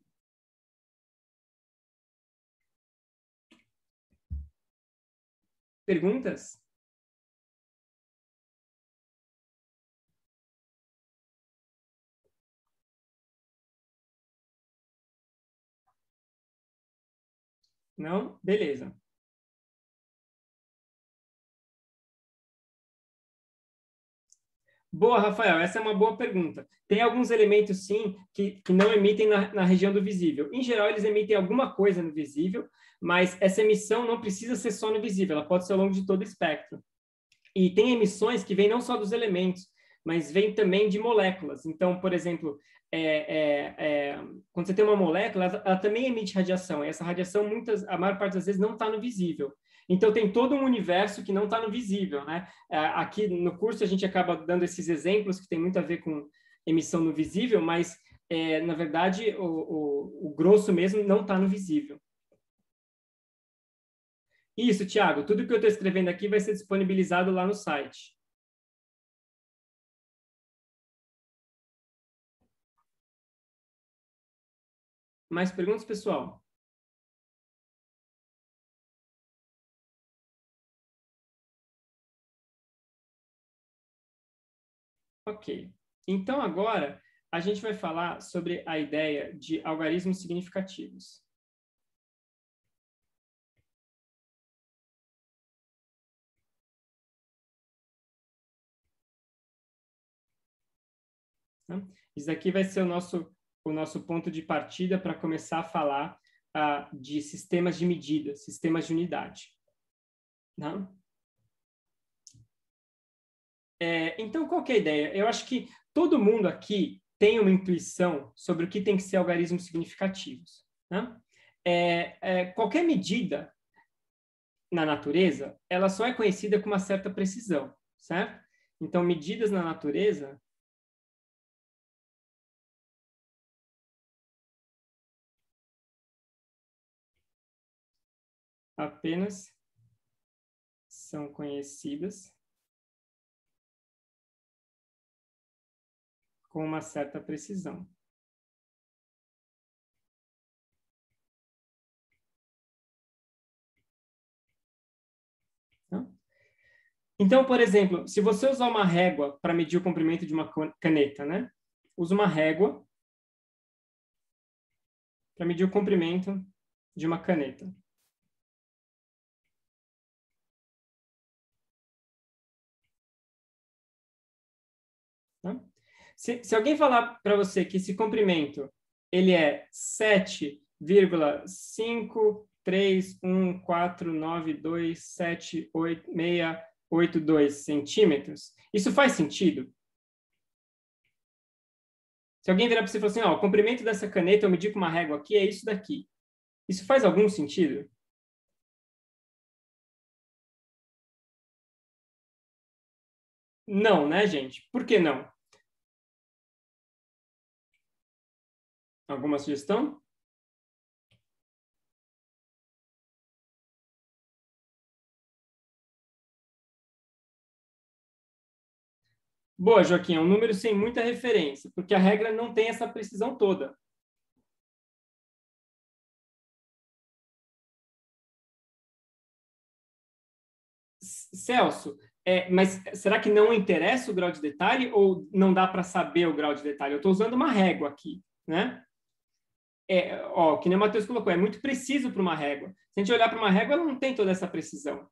Perguntas? Não? Beleza. Boa, Rafael, essa é uma boa pergunta. Tem alguns elementos, sim, que não emitem na região do visível. Em geral, eles emitem alguma coisa no visível, mas essa emissão não precisa ser só no visível, ela pode ser ao longo de todo o espectro. E tem emissões que vêm não só dos elementos, mas vêm também de moléculas. Então, por exemplo, quando você tem uma molécula, ela também emite radiação. E essa radiação, a maior parte das vezes, não está no visível. Então, tem todo um universo que não está no visível. Né? Aqui no curso, a gente acaba dando esses exemplos que tem muito a ver com emissão no visível, mas, na verdade, o grosso mesmo não está no visível. Isso, Thiago. Tudo que eu estou escrevendo aqui vai ser disponibilizado lá no site. Mais perguntas, pessoal? Ok. Então, agora, a gente vai falar sobre a ideia de algarismos significativos. Isso aqui vai ser o nosso ponto de partida para começar a falar de sistemas de medida, sistemas de unidade. Não? Então, qual que é a ideia? Eu acho que todo mundo aqui tem uma intuição sobre o que tem que ser algarismos significativos. Né? Qualquer medida na natureza, ela só é conhecida com uma certa precisão, certo? Então, medidas na natureza apenas são conhecidas com uma certa precisão. Então, por exemplo, se você usar uma régua para medir o comprimento de uma caneta, né? Usa uma régua para medir o comprimento de uma caneta. Se alguém falar para você que esse comprimento ele é 7,53149278682 centímetros, isso faz sentido? Se alguém virar para você e falar assim, o comprimento dessa caneta eu medi com uma régua aqui, é isso daqui. Isso faz algum sentido? Não, né, gente? Por que não? Alguma sugestão? Boa, Joaquim, é um número sem muita referência, porque a regra não tem essa precisão toda. Celso, mas será que não interessa o grau de detalhe ou não dá para saber o grau de detalhe? Eu estou usando uma régua aqui, né? Que nem o Matheus colocou, é muito preciso para uma régua. Se a gente olhar para uma régua, ela não tem toda essa precisão.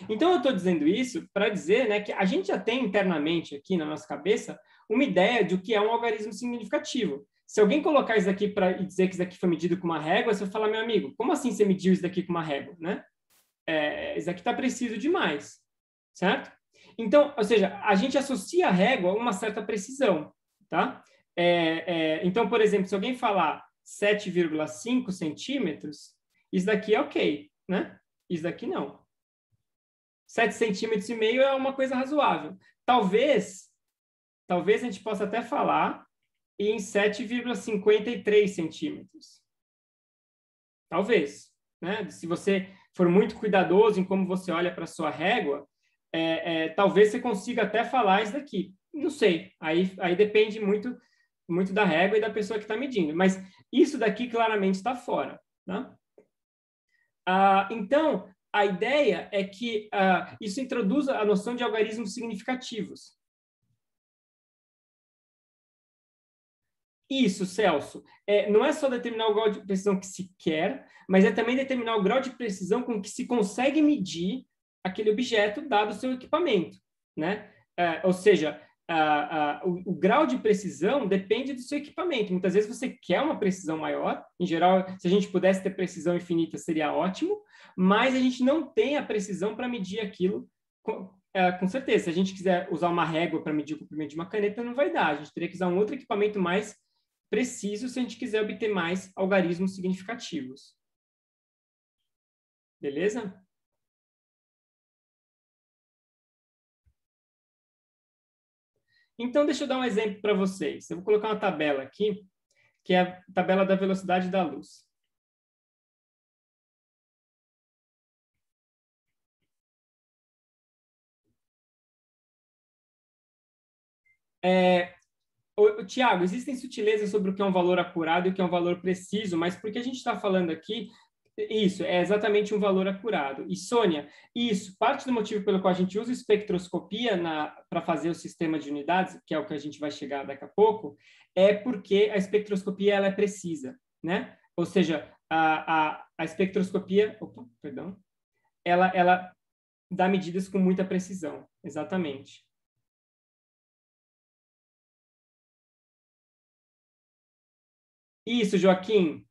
Então, eu estou dizendo isso para dizer, né, que a gente já tem internamente aqui na nossa cabeça uma ideia de o que é um algarismo significativo. Se alguém colocar isso aqui para dizer que isso aqui foi medido com uma régua, você vai falar, meu amigo, como assim você mediu isso daqui com uma régua, né? Isso aqui está preciso demais, certo? Então, ou seja, a gente associa a régua a uma certa precisão, tá? Então, por exemplo, se alguém falar 7,5 centímetros, isso daqui é ok, né? Isso daqui não. 7,5 centímetros é uma coisa razoável. Talvez a gente possa até falar em 7,53 centímetros. Talvez, né? Se você for muito cuidadoso em como você olha para a sua régua, talvez você consiga até falar isso daqui. Não sei. Aí depende muito, muito da régua e da pessoa que está medindo. Mas isso daqui claramente está fora. Tá? Então, a ideia é que isso introduza a noção de algarismos significativos. Isso, Celso. Não é só determinar o grau de precisão que se quer, mas é também determinar o grau de precisão com que se consegue medir aquele objeto dado o seu equipamento, né? Ou seja, o grau de precisão depende do seu equipamento. Muitas vezes você quer uma precisão maior. Em geral, se a gente pudesse ter precisão infinita, seria ótimo, mas a gente não tem a precisão para medir aquilo com certeza. Se a gente quiser usar uma régua para medir o comprimento de uma caneta, não vai dar. A gente teria que usar um outro equipamento mais preciso se a gente quiser obter mais algarismos significativos. Beleza? Então, deixa eu dar um exemplo para vocês. Eu vou colocar uma tabela aqui, que é a tabela da velocidade da luz. Tiago, existem sutilezas sobre o que é um valor acurado e o que é um valor preciso, mas por que a gente está falando aqui? Isso, é exatamente um valor acurado. E, Sônia, isso, parte do motivo pelo qual a gente usa espectroscopia para fazer o sistema de unidades, que é o que a gente vai chegar daqui a pouco, é porque a espectroscopia ela é precisa, né? Ou seja, a espectroscopia, ela dá medidas com muita precisão, exatamente. Isso, Joaquim.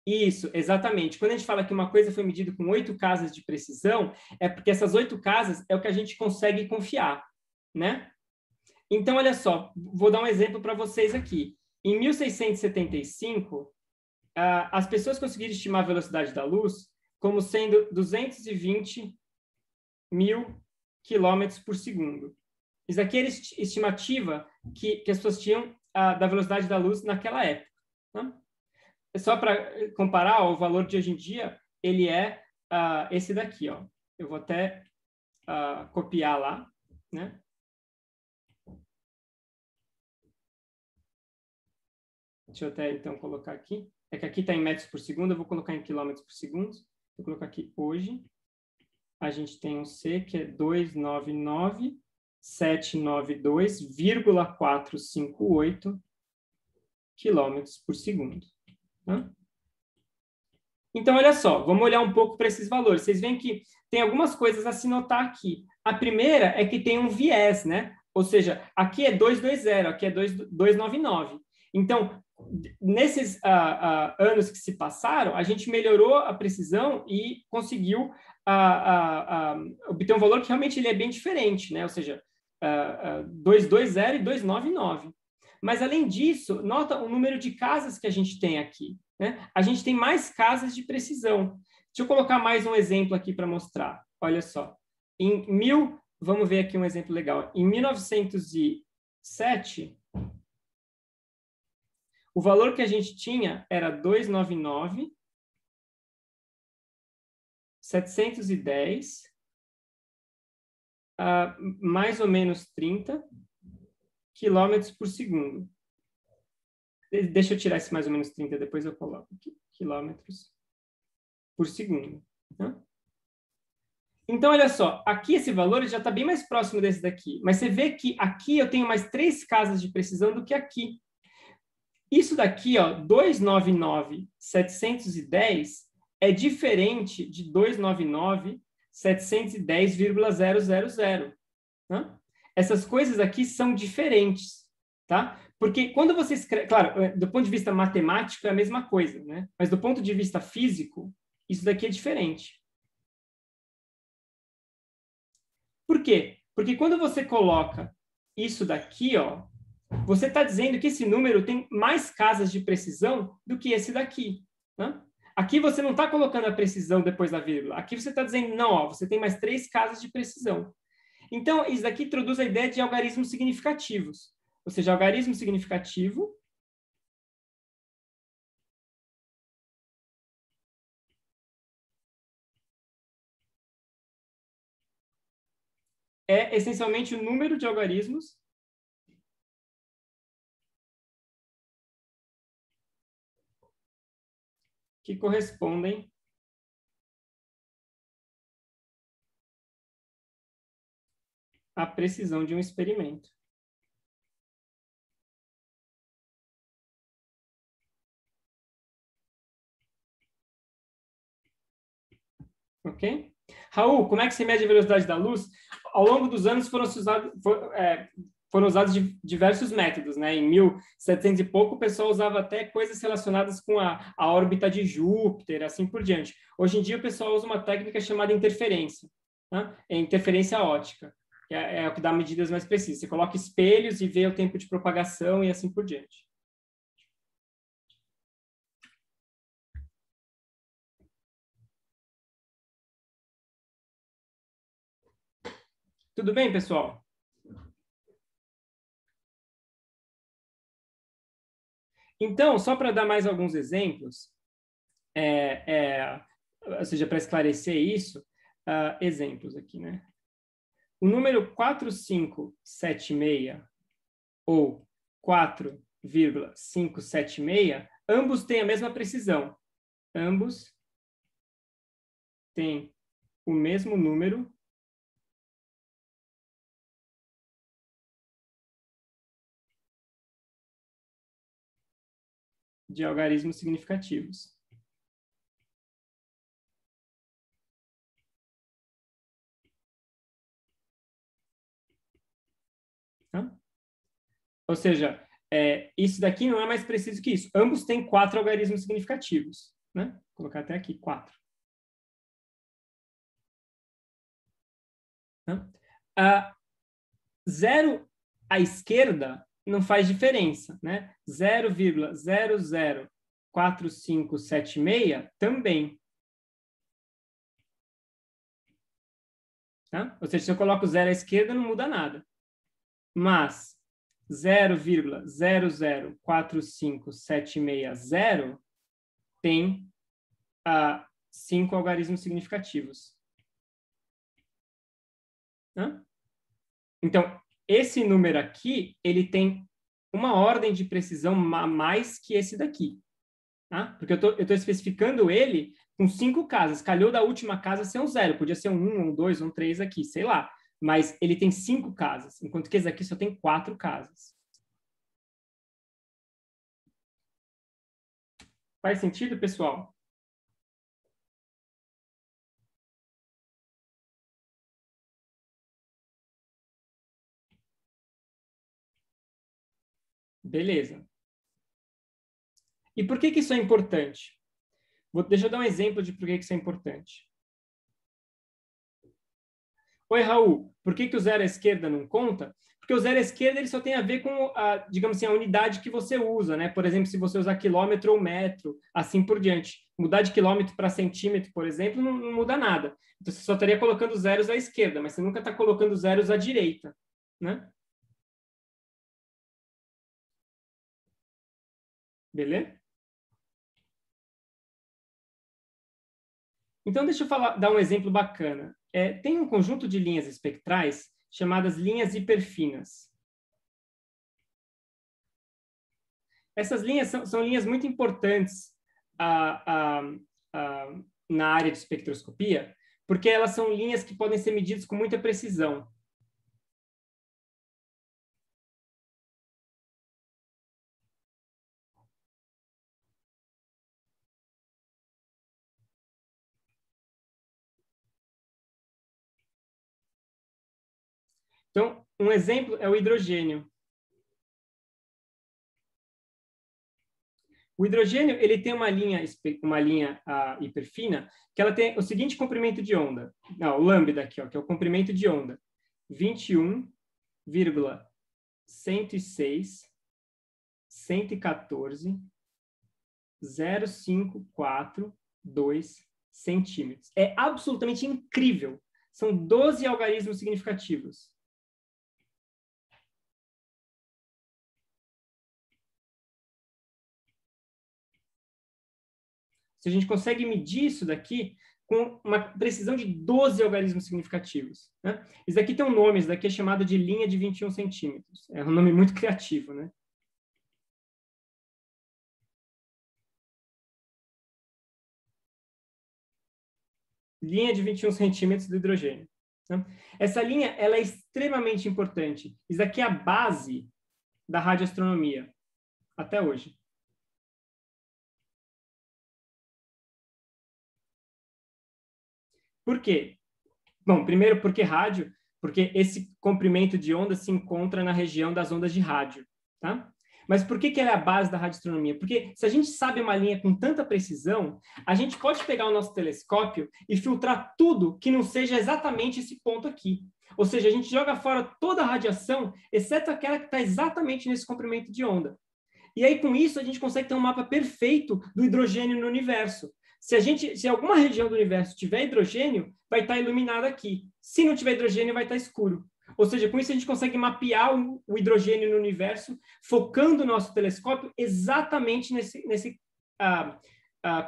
Isso, exatamente. Quando a gente fala que uma coisa foi medida com 8 casas de precisão, é porque essas 8 casas é o que a gente consegue confiar, né? Então, olha só, vou dar um exemplo para vocês aqui. Em 1675, as pessoas conseguiram estimar a velocidade da luz como sendo 220 mil quilômetros por segundo. Isso aqui era a estimativa que as pessoas tinham da velocidade da luz naquela época. Né? Só para comparar, o valor de hoje em dia, ele é esse daqui. Ó. Eu vou até copiar lá. Né? Deixa eu até, então, colocar aqui. É que aqui está em metros por segundo, eu vou colocar em quilômetros por segundo. Vou colocar aqui hoje. A gente tem um C, que é 299.792,458 quilômetros por segundo. Tá? Então, olha só, vamos olhar um pouco para esses valores. Vocês veem que tem algumas coisas a se notar aqui. A primeira é que tem um viés, né? Ou seja, aqui é 220, aqui é 299. Então, nesses anos que se passaram, a gente melhorou a precisão e conseguiu obter um valor que realmente ele é bem diferente, né? Ou seja, 220 e 299. Mas, além disso, nota o número de casas que a gente tem aqui, né? A gente tem mais casas de precisão. Deixa eu colocar mais um exemplo aqui para mostrar. Olha só. Vamos ver aqui um exemplo legal. Em 1907, o valor que a gente tinha era 299, 710, mais ou menos 30 quilômetros por segundo. Deixa eu tirar esse mais ou menos 30, depois eu coloco aqui. Quilômetros por segundo. Né? Então, olha só, aqui esse valor já está bem mais próximo desse daqui. Mas você vê que aqui eu tenho mais 3 casas de precisão do que aqui. Isso daqui, ó, 299,710 é diferente de 299,710,000. Né? Essas coisas aqui são diferentes, tá? Porque quando você escreve... Claro, do ponto de vista matemático é a mesma coisa, né? Mas do ponto de vista físico, isso daqui é diferente. Por quê? Porque quando você coloca isso daqui, ó, você está dizendo que esse número tem mais casas de precisão do que esse daqui. Né? Aqui você não está colocando a precisão depois da vírgula. Aqui você está dizendo, não, ó, você tem mais 3 casas de precisão. Então, isso daqui introduz a ideia de algarismos significativos. Ou seja, algarismo significativo é essencialmente o número de algarismos que correspondem à precisão de um experimento. Ok? Raul, como é que você mede a velocidade da luz? Ao longo dos anos foram usados diversos métodos, né? Em 1700 e pouco, o pessoal usava até coisas relacionadas com a órbita de Júpiter, assim por diante. Hoje em dia, o pessoal usa uma técnica chamada interferência, né? É interferência óptica, que é o que dá medidas mais precisas. Você coloca espelhos e vê o tempo de propagação e assim por diante. Tudo bem, pessoal? Então, só para dar mais alguns exemplos, ou seja, para esclarecer isso, exemplos aqui, né? O número 4576 ou 4,576, ambos têm a mesma precisão. Ambos têm o mesmo número de algarismos significativos. Tá? Ou seja, isso daqui não é mais preciso que isso. Ambos têm 4 algarismos significativos. Né? Vou colocar até aqui 4. Tá? 0 à esquerda não faz diferença. Né? 0,004576 também. Tá? Ou seja, se eu coloco 0 à esquerda, não muda nada. Mas 0,004576 tem 5 algarismos significativos. Tá? Então, esse número aqui, ele tem uma ordem de precisão a mais que esse daqui. Tá? Porque eu tô especificando ele com 5 casas. Calhou da última casa ser um 0. Podia ser um 1, um 2, um 3 aqui, sei lá. Mas ele tem 5 casas, enquanto que esse aqui só tem 4 casas. Faz sentido, pessoal? Beleza. E por que isso é importante? Deixa eu dar um exemplo de por que isso é importante. Oi, Raul, por que o zero à esquerda não conta? Porque o zero à esquerda ele só tem a ver com, digamos assim, a unidade que você usa, né? Por exemplo, se você usar quilômetro ou metro, assim por diante. Mudar de quilômetro para centímetro, por exemplo, não muda nada. Então, você só estaria colocando zeros à esquerda, mas você nunca está colocando zeros à direita, né? Beleza? Então, deixa eu dar um exemplo bacana. Tem um conjunto de linhas espectrais chamadas linhas hiperfinas. Essas linhas são linhas muito importantes na área de espectroscopia, porque elas são linhas que podem ser medidas com muita precisão. Então, um exemplo é o hidrogênio. O hidrogênio ele tem uma linha hiperfina que ela tem o seguinte comprimento de onda. Não, o lambda aqui, ó, que é o comprimento de onda. 21,114,054,2 centímetros. É absolutamente incrível. São 12 algarismos significativos. Se a gente consegue medir isso daqui com uma precisão de 12 algarismos significativos. Né? Isso daqui tem um nome, isso daqui é chamado de linha de 21 centímetros. É um nome muito criativo, né? Linha de 21 centímetros do hidrogênio. Né? Essa linha ela é extremamente importante. Isso daqui é a base da radioastronomia, até hoje. Por quê? Bom, primeiro, porque rádio? Porque esse comprimento de onda se encontra na região das ondas de rádio, tá? Mas por que ela é a base da radioastronomia? Porque se a gente sabe uma linha com tanta precisão, a gente pode pegar o nosso telescópio e filtrar tudo que não seja exatamente esse ponto aqui. Ou seja, a gente joga fora toda a radiação, exceto aquela que está exatamente nesse comprimento de onda. E aí, com isso, a gente consegue ter um mapa perfeito do hidrogênio no universo. Se alguma região do universo tiver hidrogênio, vai estar iluminada aqui. Se não tiver hidrogênio, vai estar escuro. Ou seja, com isso a gente consegue mapear o hidrogênio no universo, focando o nosso telescópio exatamente nesse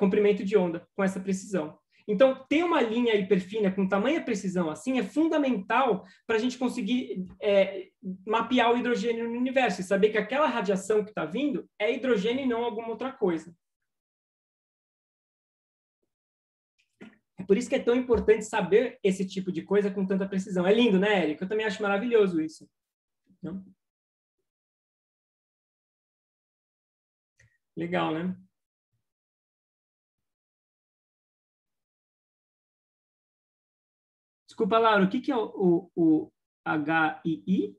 comprimento de onda, com essa precisão. Então, ter uma linha hiperfina com tamanha precisão assim é fundamental para a gente conseguir mapear o hidrogênio no universo e saber que aquela radiação que está vindo é hidrogênio e não alguma outra coisa. É por isso que é tão importante saber esse tipo de coisa com tanta precisão. É lindo, né, Érico? Eu também acho maravilhoso isso. Não? Legal, né? Desculpa, Laura, o que é o HII?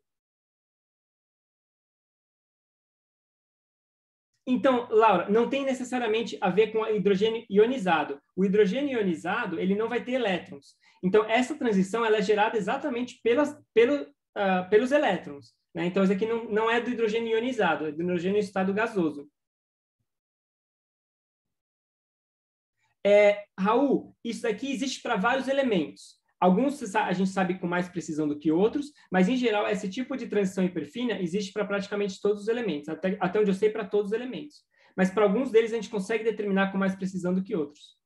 Então, Laura, não tem necessariamente a ver com hidrogênio ionizado. O hidrogênio ionizado, ele não vai ter elétrons. Então, essa transição ela é gerada exatamente pelos elétrons. Né? Então, isso aqui não é do hidrogênio ionizado, é do hidrogênio em estado gasoso. Raul, isso daqui existe para vários elementos. Alguns a gente sabe com mais precisão do que outros, mas, em geral, esse tipo de transição hiperfina existe para praticamente todos os elementos, até onde eu sei, para todos os elementos. Mas, para alguns deles, a gente consegue determinar com mais precisão do que outros.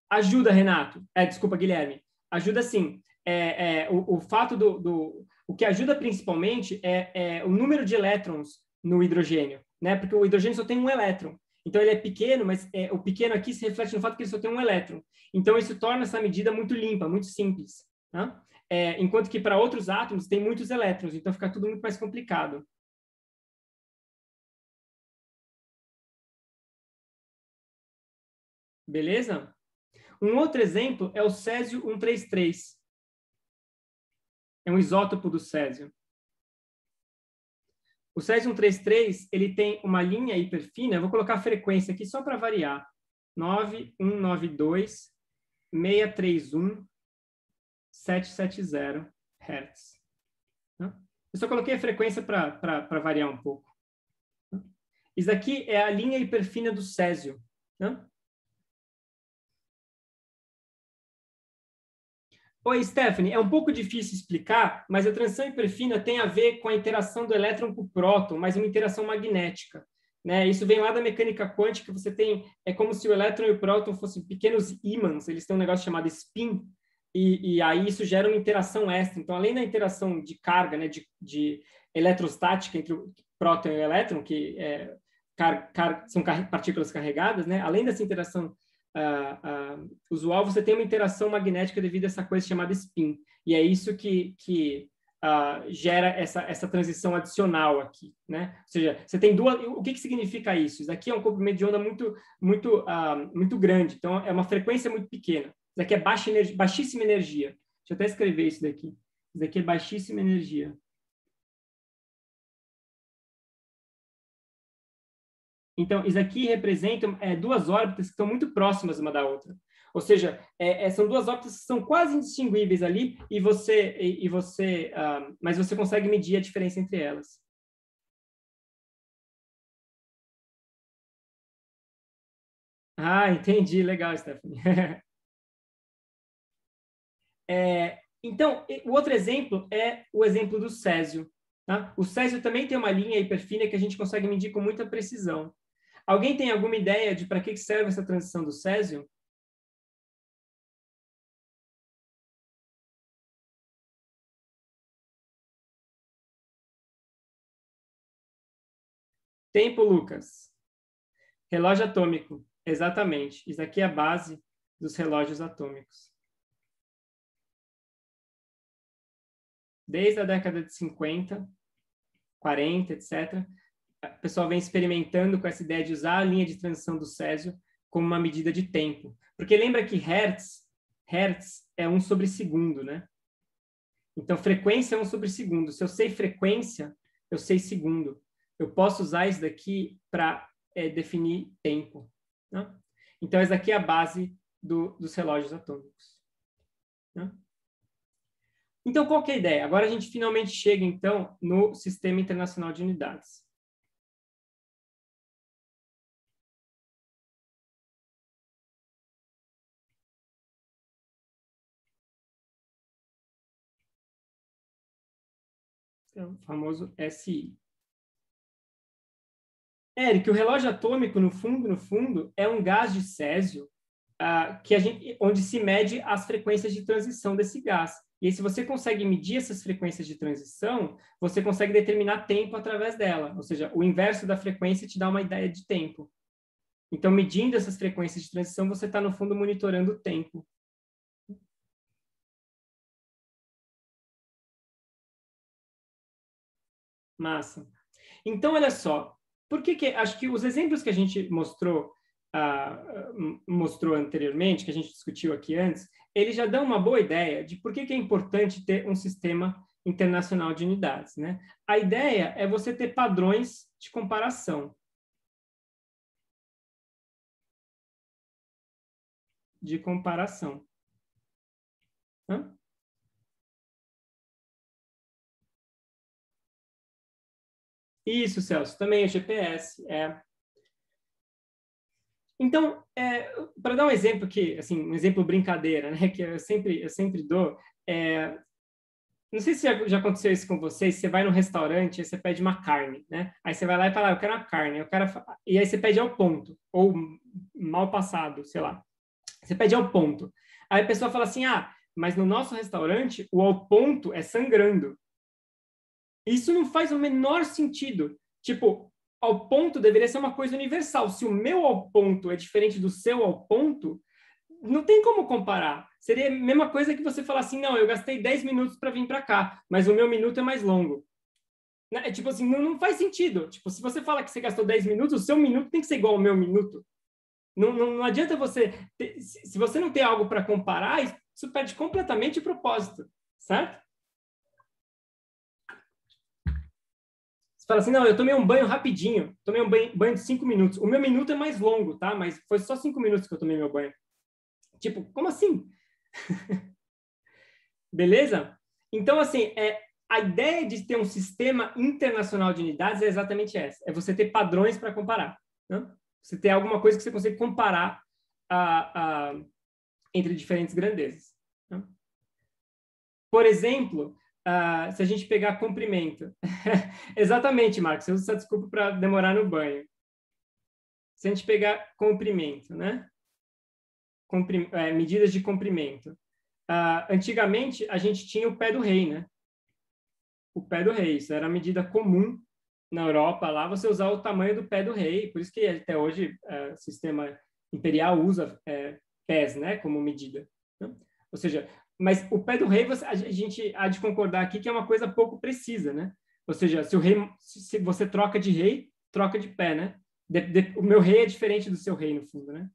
Ajuda, Renato. Desculpa, Guilherme. Ajuda, sim. O fato o que ajuda, principalmente, é o número de elétrons no hidrogênio, né? Porque o hidrogênio só tem um elétron. Então, ele é pequeno, mas o pequeno aqui se reflete no fato que ele só tem um elétron. Então, isso torna essa medida muito limpa, muito simples. Tá? Enquanto que para outros átomos tem muitos elétrons, então fica tudo muito mais complicado. Beleza? Um outro exemplo é o césio 133. É um isótopo do césio. O Césio 133, ele tem uma linha hiperfina, eu vou colocar a frequência aqui só para variar. 9192 631 770 Hz. Eu só coloquei a frequência para variar um pouco. Isso aqui é a linha hiperfina do Césio. Oi, Stephanie, é um pouco difícil explicar, mas a transição hiperfina tem a ver com a interação do elétron com o próton, mas uma interação magnética. Né? Isso vem lá da mecânica quântica, você tem, é como se o elétron e o próton fossem pequenos ímãs, eles têm um negócio chamado spin, e aí isso gera uma interação extra. Então, além da interação de carga, né, de eletrostática entre o próton e o elétron, que são partículas carregadas, né? Além dessa interação usual, você tem uma interação magnética devido a essa coisa chamada spin. E é isso que gera essa transição adicional aqui, né? Ou seja, você tem duas... O que significa isso? Isso aqui é um comprimento de onda muito grande, então é uma frequência muito pequena. Isso aqui é baixíssima energia. Deixa eu até escrever isso daqui. Isso daqui é baixíssima energia. Então, isso aqui representa duas órbitas que estão muito próximas uma da outra. Ou seja, são duas órbitas que são quase indistinguíveis ali, mas você consegue medir a diferença entre elas. Ah, entendi. Legal, Stephanie. Então, o outro exemplo é o exemplo do Césio. Tá? O Césio também tem uma linha hiperfina que a gente consegue medir com muita precisão. Alguém tem alguma ideia de para que serve essa transição do Césio? Tempo, Lucas. Relógio atômico. Exatamente. Isso aqui é a base dos relógios atômicos. Desde a década de 50, 40, etc., o pessoal vem experimentando com essa ideia de usar a linha de transição do Césio como uma medida de tempo. Porque lembra que Hertz é 1 sobre segundo, né? Então, frequência é 1 sobre segundo. Se eu sei frequência, eu sei segundo. Eu posso usar isso daqui para definir tempo. Né? Então, essa daqui é a base dos relógios atômicos. Né? Então, qual que é a ideia? Agora a gente finalmente chega, então, no Sistema Internacional de Unidades. É o famoso SI. Eric, o relógio atômico, no fundo, é um gás de césio onde se mede as frequências de transição desse gás. E aí, se você consegue medir essas frequências de transição, você consegue determinar tempo através dela. Ou seja, o inverso da frequência te dá uma ideia de tempo. Então, medindo essas frequências de transição, você está, no fundo, monitorando o tempo. Massa. Então, olha só. Acho que os exemplos que a gente mostrou anteriormente, que a gente discutiu aqui antes, eles já dão uma boa ideia de por que é importante ter um sistema internacional de unidades. Né? A ideia é você ter padrões de comparação. Hã? Isso, Celso, também é GPS. Então, para dar um exemplo que, assim, um exemplo brincadeira, né, que eu sempre dou, não sei se já aconteceu isso com vocês, você vai num restaurante e você pede uma carne, né? Aí você vai lá e fala, eu quero uma carne, e aí você pede ao ponto, ou mal passado, sei lá. Você pede ao ponto. Aí a pessoa fala assim, mas no nosso restaurante o ao ponto é sangrando. Isso não faz o menor sentido. Tipo, ao ponto deveria ser uma coisa universal. Se o meu ao ponto é diferente do seu ao ponto, não tem como comparar. Seria a mesma coisa que você falar assim, não, eu gastei 10 minutos para vir para cá, mas o meu minuto é mais longo. Tipo assim, não faz sentido. Tipo, se você fala que você gastou 10 minutos, o seu minuto tem que ser igual ao meu minuto. Não adianta você... Se você não tem algo para comparar, isso perde completamente o propósito, certo? fala assim, não, eu tomei um banho rapidinho, tomei um banho de 5 minutos. O meu minuto é mais longo, tá? Mas foi só 5 minutos que eu tomei meu banho. Tipo, como assim? Beleza? Então, assim, a ideia de ter um sistema internacional de unidades é exatamente essa. É você ter padrões para comparar. Né? Você ter alguma coisa que você consegue comparar entre diferentes grandezas. Né? Por exemplo, se a gente pegar comprimento. Exatamente, Marcos. Eu uso essa desculpa para demorar no banho. Se a gente pegar comprimento, né? Medidas de comprimento. Antigamente, a gente tinha o pé do rei, né? O pé do rei. Isso era a medida comum na Europa. Lá você usar o tamanho do pé do rei. Por isso que até hoje o sistema imperial usa pés, né? Como medida. Né? Ou seja, mas o pé do rei, a gente há de concordar aqui que é uma coisa pouco precisa, né? Ou seja, se você troca de rei, troca de pé, né? O meu rei é diferente do seu rei, no fundo, né?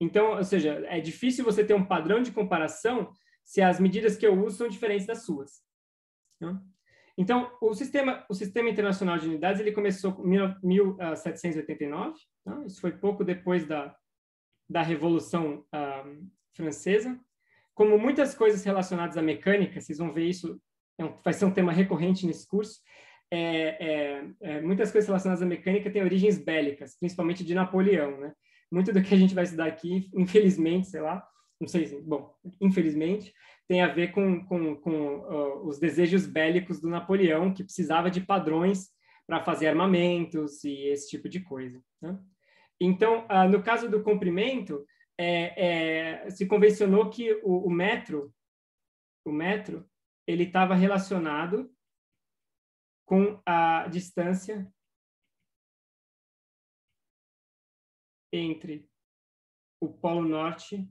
Então, ou seja, é difícil você ter um padrão de comparação se as medidas que eu uso são diferentes das suas. Né? Então, o sistema internacional de unidades ele começou em 1789. Né? Isso foi pouco depois da Revolução Francesa. Como muitas coisas relacionadas à mecânica, vocês vão ver isso, vai ser um tema recorrente nesse curso, muitas coisas relacionadas à mecânica têm origens bélicas, principalmente de Napoleão, né? Muito do que a gente vai estudar aqui, infelizmente, sei lá, não sei, bom, infelizmente, tem a ver com os desejos bélicos do Napoleão, que precisava de padrões para fazer armamentos e esse tipo de coisa. Né? Então, no caso do comprimento, se convencionou que o metro, ele estava relacionado com a distância entre o Polo Norte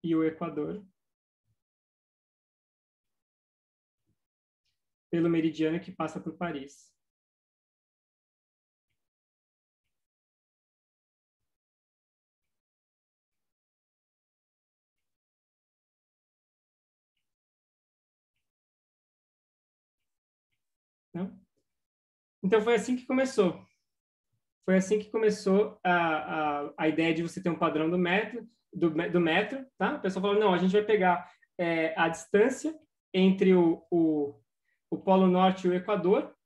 e o Equador, pelo meridiano que passa por Paris. Não? Então, foi assim que começou. Foi assim que começou a ideia de você ter um padrão do metro, tá? O pessoal falou, não, a gente vai pegar a distância entre o Polo Norte e o Equador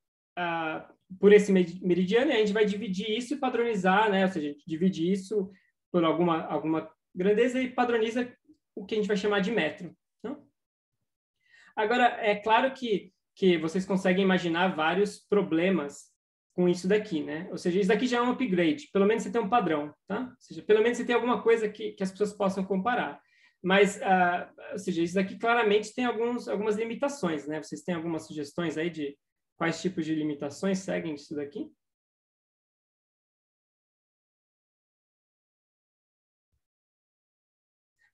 por esse meridiano, e a gente vai dividir isso e padronizar, né? Ou seja, a gente divide isso por alguma grandeza e padroniza o que a gente vai chamar de metro. Não? Agora, é claro que vocês conseguem imaginar vários problemas com isso daqui, né? Ou seja, isso daqui já é um upgrade. Pelo menos você tem um padrão, tá? Ou seja, pelo menos você tem alguma coisa que as pessoas possam comparar. Mas, ou seja, isso daqui claramente tem algumas limitações, né? Vocês têm algumas sugestões aí de quais tipos de limitações seguem isso daqui?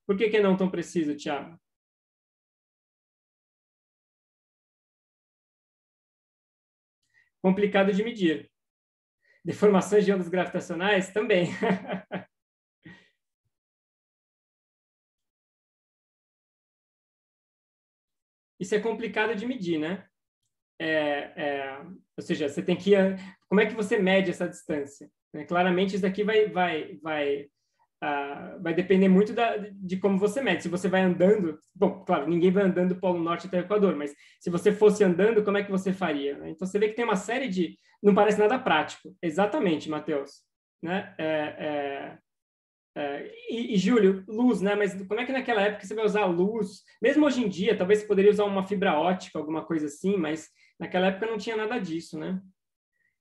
Por que é não tão preciso, Thiago? Complicado de medir. Deformações de ondas gravitacionais também. Isso é complicado de medir, né? Ou seja, você tem que... Como é que você mede essa distância? Claramente, isso daqui vai depender muito de como você mede. Se você vai andando... Bom, claro, ninguém vai andando do Polo Norte até o Equador, mas se você fosse andando, como é que você faria? Né? Então, você vê que tem uma série de... Não parece nada prático. Exatamente, Matheus. Né? E, Júlio, luz, né? Mas como é que naquela época você vai usar luz? Mesmo hoje em dia, talvez você poderia usar uma fibra ótica, alguma coisa assim, mas naquela época não tinha nada disso, né?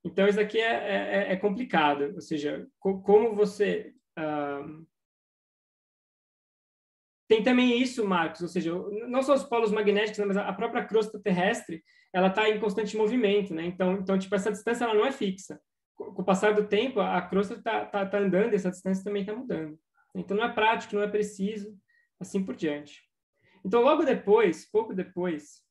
Então, isso aqui é complicado. Ou seja, como você... Tem também isso, Marcos, ou seja, não só os polos magnéticos, né, mas a própria crosta terrestre, ela está em constante movimento, né? Então, tipo, essa distância ela não é fixa. Com o passar do tempo, a crosta está andando e essa distância também está mudando. Então, não é prático, não é preciso, assim por diante. Então, logo depois, pouco depois,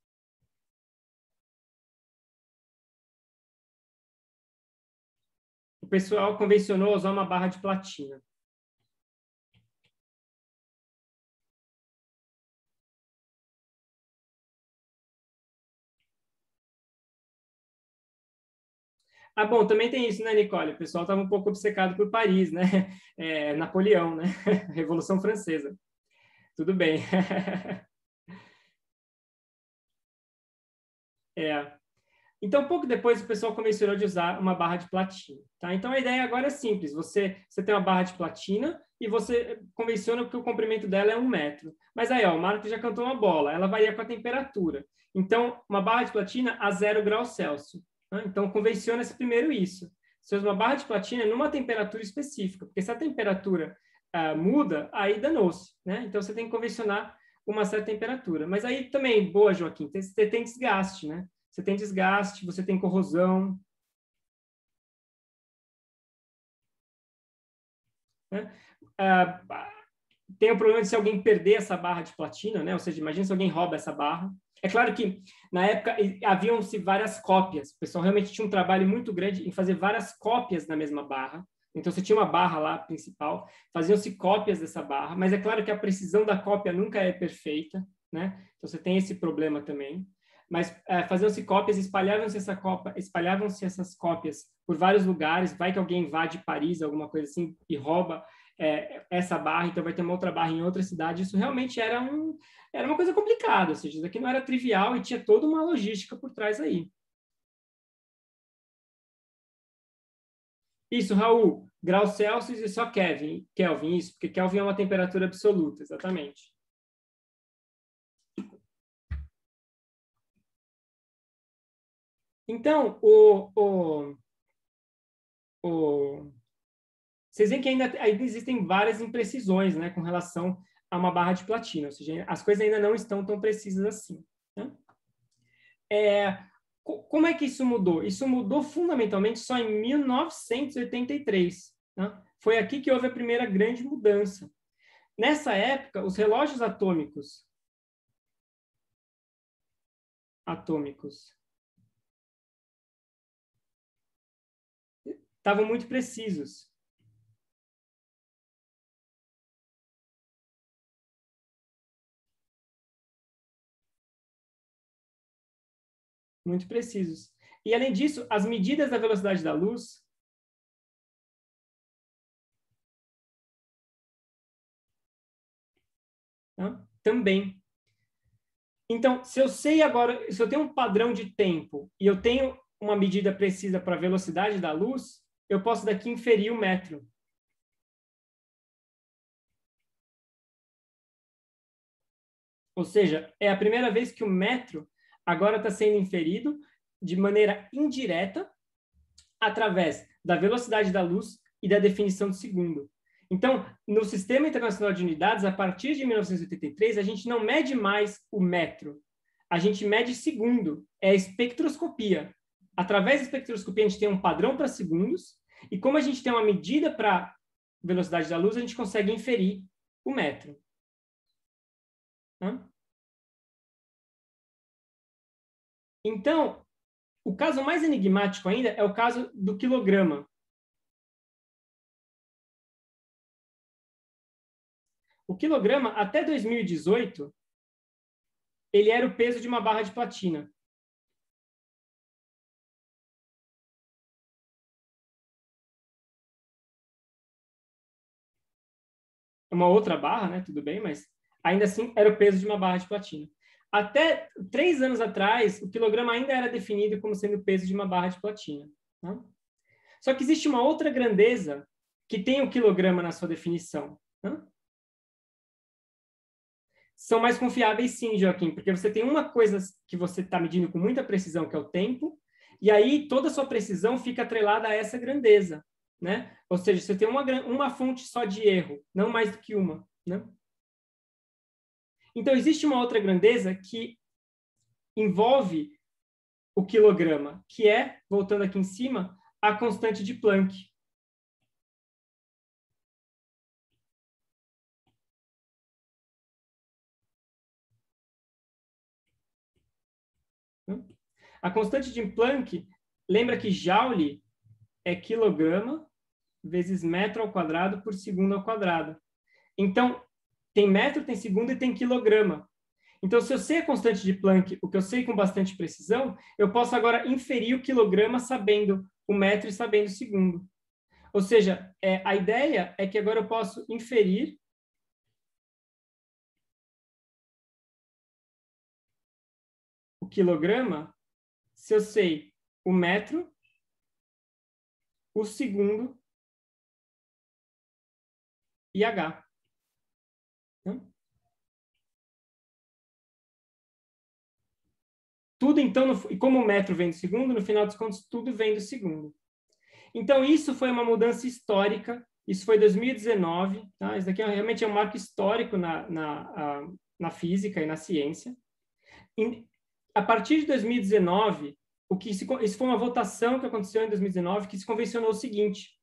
o pessoal convencionou usar uma barra de platina. Ah, bom, também tem isso, né, Nicole? O pessoal estava um pouco obcecado por Paris, né? Napoleão, né? Revolução Francesa. Tudo bem. Então, pouco depois, o pessoal começou a usar uma barra de platina. Tá? Então, a ideia agora é simples. Você tem uma barra de platina e você convenciona que o comprimento dela é 1 metro. Mas aí, ó, o Marco já cantou uma bola. Ela varia com a temperatura. Então, uma barra de platina a 0 graus Celsius. Tá? Então, convenciona-se primeiro isso. Você usa uma barra de platina numa temperatura específica. Porque se a temperatura muda, aí danou-se. Né? Então, você tem que convencionar uma certa temperatura. Mas aí também, boa, Joaquim, você tem desgaste, né? Você tem desgaste, você tem corrosão. Né? Tem o problema de se alguém perder essa barra de platina, né? Ou seja, imagina se alguém rouba essa barra. É claro que, na época, haviam-se várias cópias. O pessoal realmente tinha um trabalho muito grande em fazer várias cópias da mesma barra. Então, você tinha uma barra lá principal, faziam-se cópias dessa barra, mas é claro que a precisão da cópia nunca é perfeita, né? Então, você tem esse problema também. Mas faziam-se cópias, espalhavam-se essas cópias por vários lugares. Vai que alguém invade Paris, alguma coisa assim, e rouba essa barra, então vai ter uma outra barra em outra cidade. Isso realmente era uma coisa complicada, ou seja, isso aqui não era trivial e tinha toda uma logística por trás aí. Isso, Raul, graus Celsius e só Kelvin, isso, porque Kelvin é uma temperatura absoluta, exatamente. Então, vocês veem que ainda existem várias imprecisões, né, com relação a uma barra de platina, ou seja, as coisas ainda não estão tão precisas assim. Né? Como é que isso mudou? Isso mudou fundamentalmente só em 1983. Né? Foi aqui que houve a primeira grande mudança. Nessa época, os relógios atômicos estavam muito precisos. Muito precisos. E, além disso, as medidas da velocidade da luz também. Então, se eu sei agora, se eu tenho um padrão de tempo e eu tenho uma medida precisa para a velocidade da luz, eu posso daqui inferir o metro. Ou seja, é a primeira vez que o metro agora está sendo inferido de maneira indireta através da velocidade da luz e da definição de segundo. Então, no Sistema Internacional de Unidades, a partir de 1983, a gente não mede mais o metro, a gente mede segundo, é a espectroscopia. Através da espectroscopia, a gente tem um padrão para segundos, e como a gente tem uma medida para velocidade da luz, a gente consegue inferir o metro. Então, o caso mais enigmático ainda é o caso do quilograma. O quilograma, até 2018, ele era o peso de uma barra de platina. Uma outra barra, né? Tudo bem, mas ainda assim era o peso de uma barra de platina. Até 3 anos atrás, o quilograma ainda era definido como sendo o peso de uma barra de platina. Tá? Só que existe uma outra grandeza que tem o quilograma na sua definição. Tá? São mais confiáveis sim, Joaquim, porque você tem uma coisa que você está medindo com muita precisão, que é o tempo, e aí toda a sua precisão fica atrelada a essa grandeza. Né? Ou seja, você tem uma fonte só de erro, não mais do que uma. Né? Então, existe uma outra grandeza que envolve o quilograma, que é, voltando aqui em cima, a constante de Planck. A constante de Planck, lembra que Joule é quilograma vezes metro ao quadrado por segundo ao quadrado. Então, tem metro, tem segundo e tem quilograma. Então, se eu sei a constante de Planck, o que eu sei com bastante precisão, eu posso agora inferir o quilograma sabendo o metro e sabendo o segundo. Ou seja, a ideia é que agora eu posso inferir o quilograma se eu sei o metro, o segundo e H. Tudo, então, e como o metro vem do segundo, no final dos contos, tudo vem do segundo. Então, isso foi uma mudança histórica. Isso foi 2019. Tá? Isso daqui realmente é um marco histórico na física e na ciência. A partir de 2019, isso foi uma votação que aconteceu em 2019, que se convencionou o seguinte,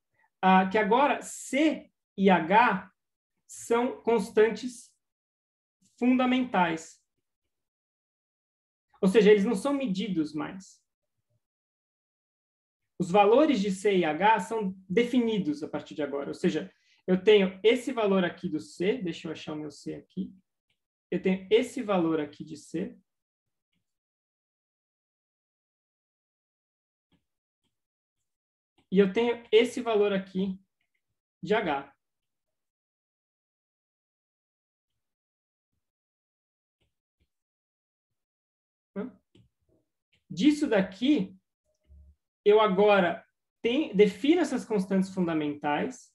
que agora C e H são constantes fundamentais. Ou seja, eles não são medidos mais. Os valores de C e H são definidos a partir de agora. Ou seja, eu tenho esse valor aqui do C, deixa eu achar o meu C aqui. Eu tenho esse valor aqui de C. E eu tenho esse valor aqui de H. Disso daqui, eu agora defino essas constantes fundamentais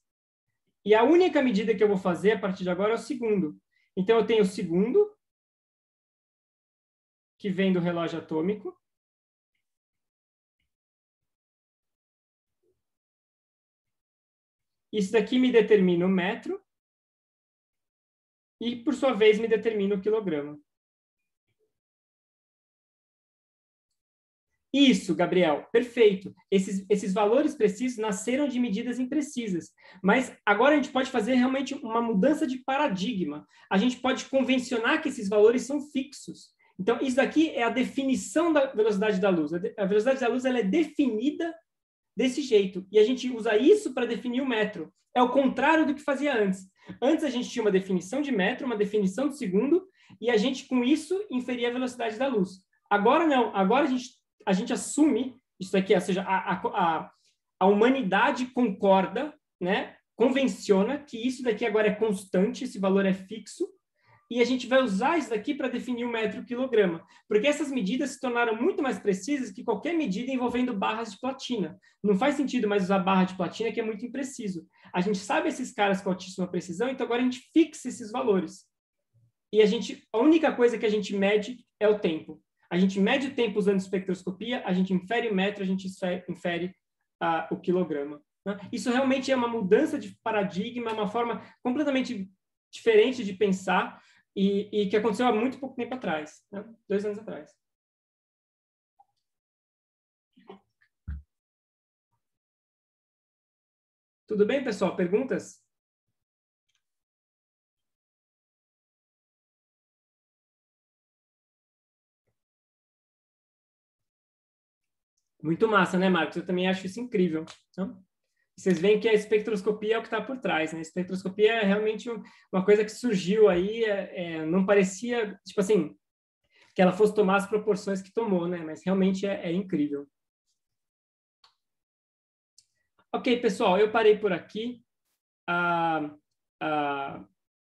e a única medida que eu vou fazer a partir de agora é o segundo. Então, eu tenho o segundo, que vem do relógio atômico. Isso daqui me determina o metro e, por sua vez, me determina o quilograma. Isso, Gabriel, perfeito. Esses valores precisos nasceram de medidas imprecisas. Mas agora a gente pode fazer realmente uma mudança de paradigma. A gente pode convencionar que esses valores são fixos. Então, isso daqui é a definição da velocidade da luz. A velocidade da luz ela é definida desse jeito. E a gente usa isso para definir o metro. É o contrário do que fazia antes. Antes a gente tinha uma definição de metro, uma definição de segundo, e a gente, com isso, inferia a velocidade da luz. Agora não. Agora a gente assume isso daqui, ou seja, a humanidade concorda, né, convenciona que isso daqui agora é constante, esse valor é fixo, e a gente vai usar isso daqui para definir o metro quilograma, porque essas medidas se tornaram muito mais precisas que qualquer medida envolvendo barras de platina. Não faz sentido mais usar barra de platina, que é muito impreciso. A gente sabe esses caras com altíssima precisão, então agora a gente fixa esses valores. E a única coisa que a gente mede é o tempo. A gente mede o tempo usando espectroscopia, a gente infere o metro, a gente infere o quilograma. Né? Isso realmente é uma mudança de paradigma, uma forma completamente diferente de pensar e que aconteceu há muito pouco tempo atrás, né? 2 anos atrás. Tudo bem, pessoal? Perguntas? Muito massa, né, Marcos? Eu também acho isso incrível. Então, vocês veem que a espectroscopia é o que está por trás, né? A espectroscopia é realmente uma coisa que surgiu aí, não parecia, tipo assim, que ela fosse tomar as proporções que tomou, né? Mas realmente é incrível. Ok, pessoal, eu parei por aqui.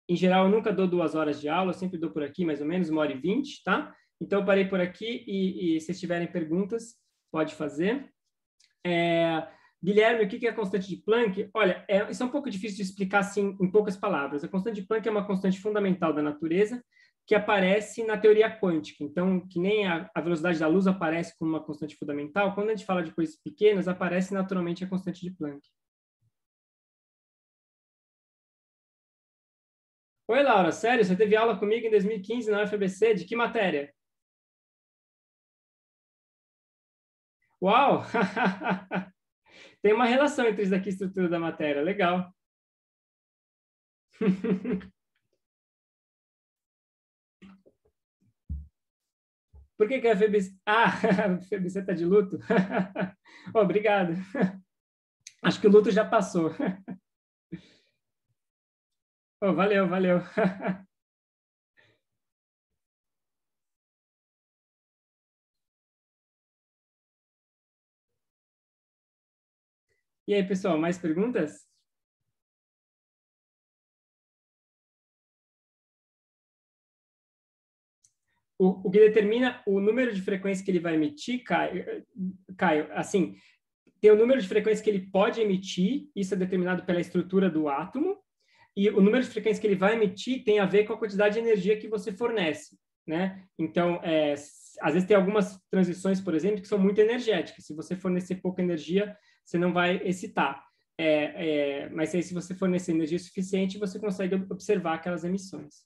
Em geral, eu nunca dou 2 horas de aula, eu sempre dou por aqui mais ou menos 1h20, tá? Então, eu parei por aqui e se tiverem perguntas, pode fazer. Guilherme, o que é a constante de Planck? Olha, isso é um pouco difícil de explicar assim em poucas palavras. A constante de Planck é uma constante fundamental da natureza que aparece na teoria quântica. Então, que nem a velocidade da luz aparece como uma constante fundamental, quando a gente fala de coisas pequenas, aparece naturalmente a constante de Planck. Oi, Laura, sério? Você teve aula comigo em 2015 na UFABC? De que matéria? Uau! Tem uma relação entre isso aqui e a estrutura da matéria. Legal. Por que a FEBC... Ah, a FEBC está de luto? Oh, obrigado. Acho que o luto já passou. Oh, valeu, valeu. E aí, pessoal, mais perguntas? O que determina o número de frequência que ele vai emitir, Caio, assim, tem o número de frequência que ele pode emitir, isso é determinado pela estrutura do átomo, e o número de frequência que ele vai emitir tem a ver com a quantidade de energia que você fornece, né? Então, às vezes tem algumas transições, por exemplo, que são muito energéticas. Se você fornecer pouca energia, você não vai excitar. Mas aí, se você fornecer energia suficiente, você consegue observar aquelas emissões.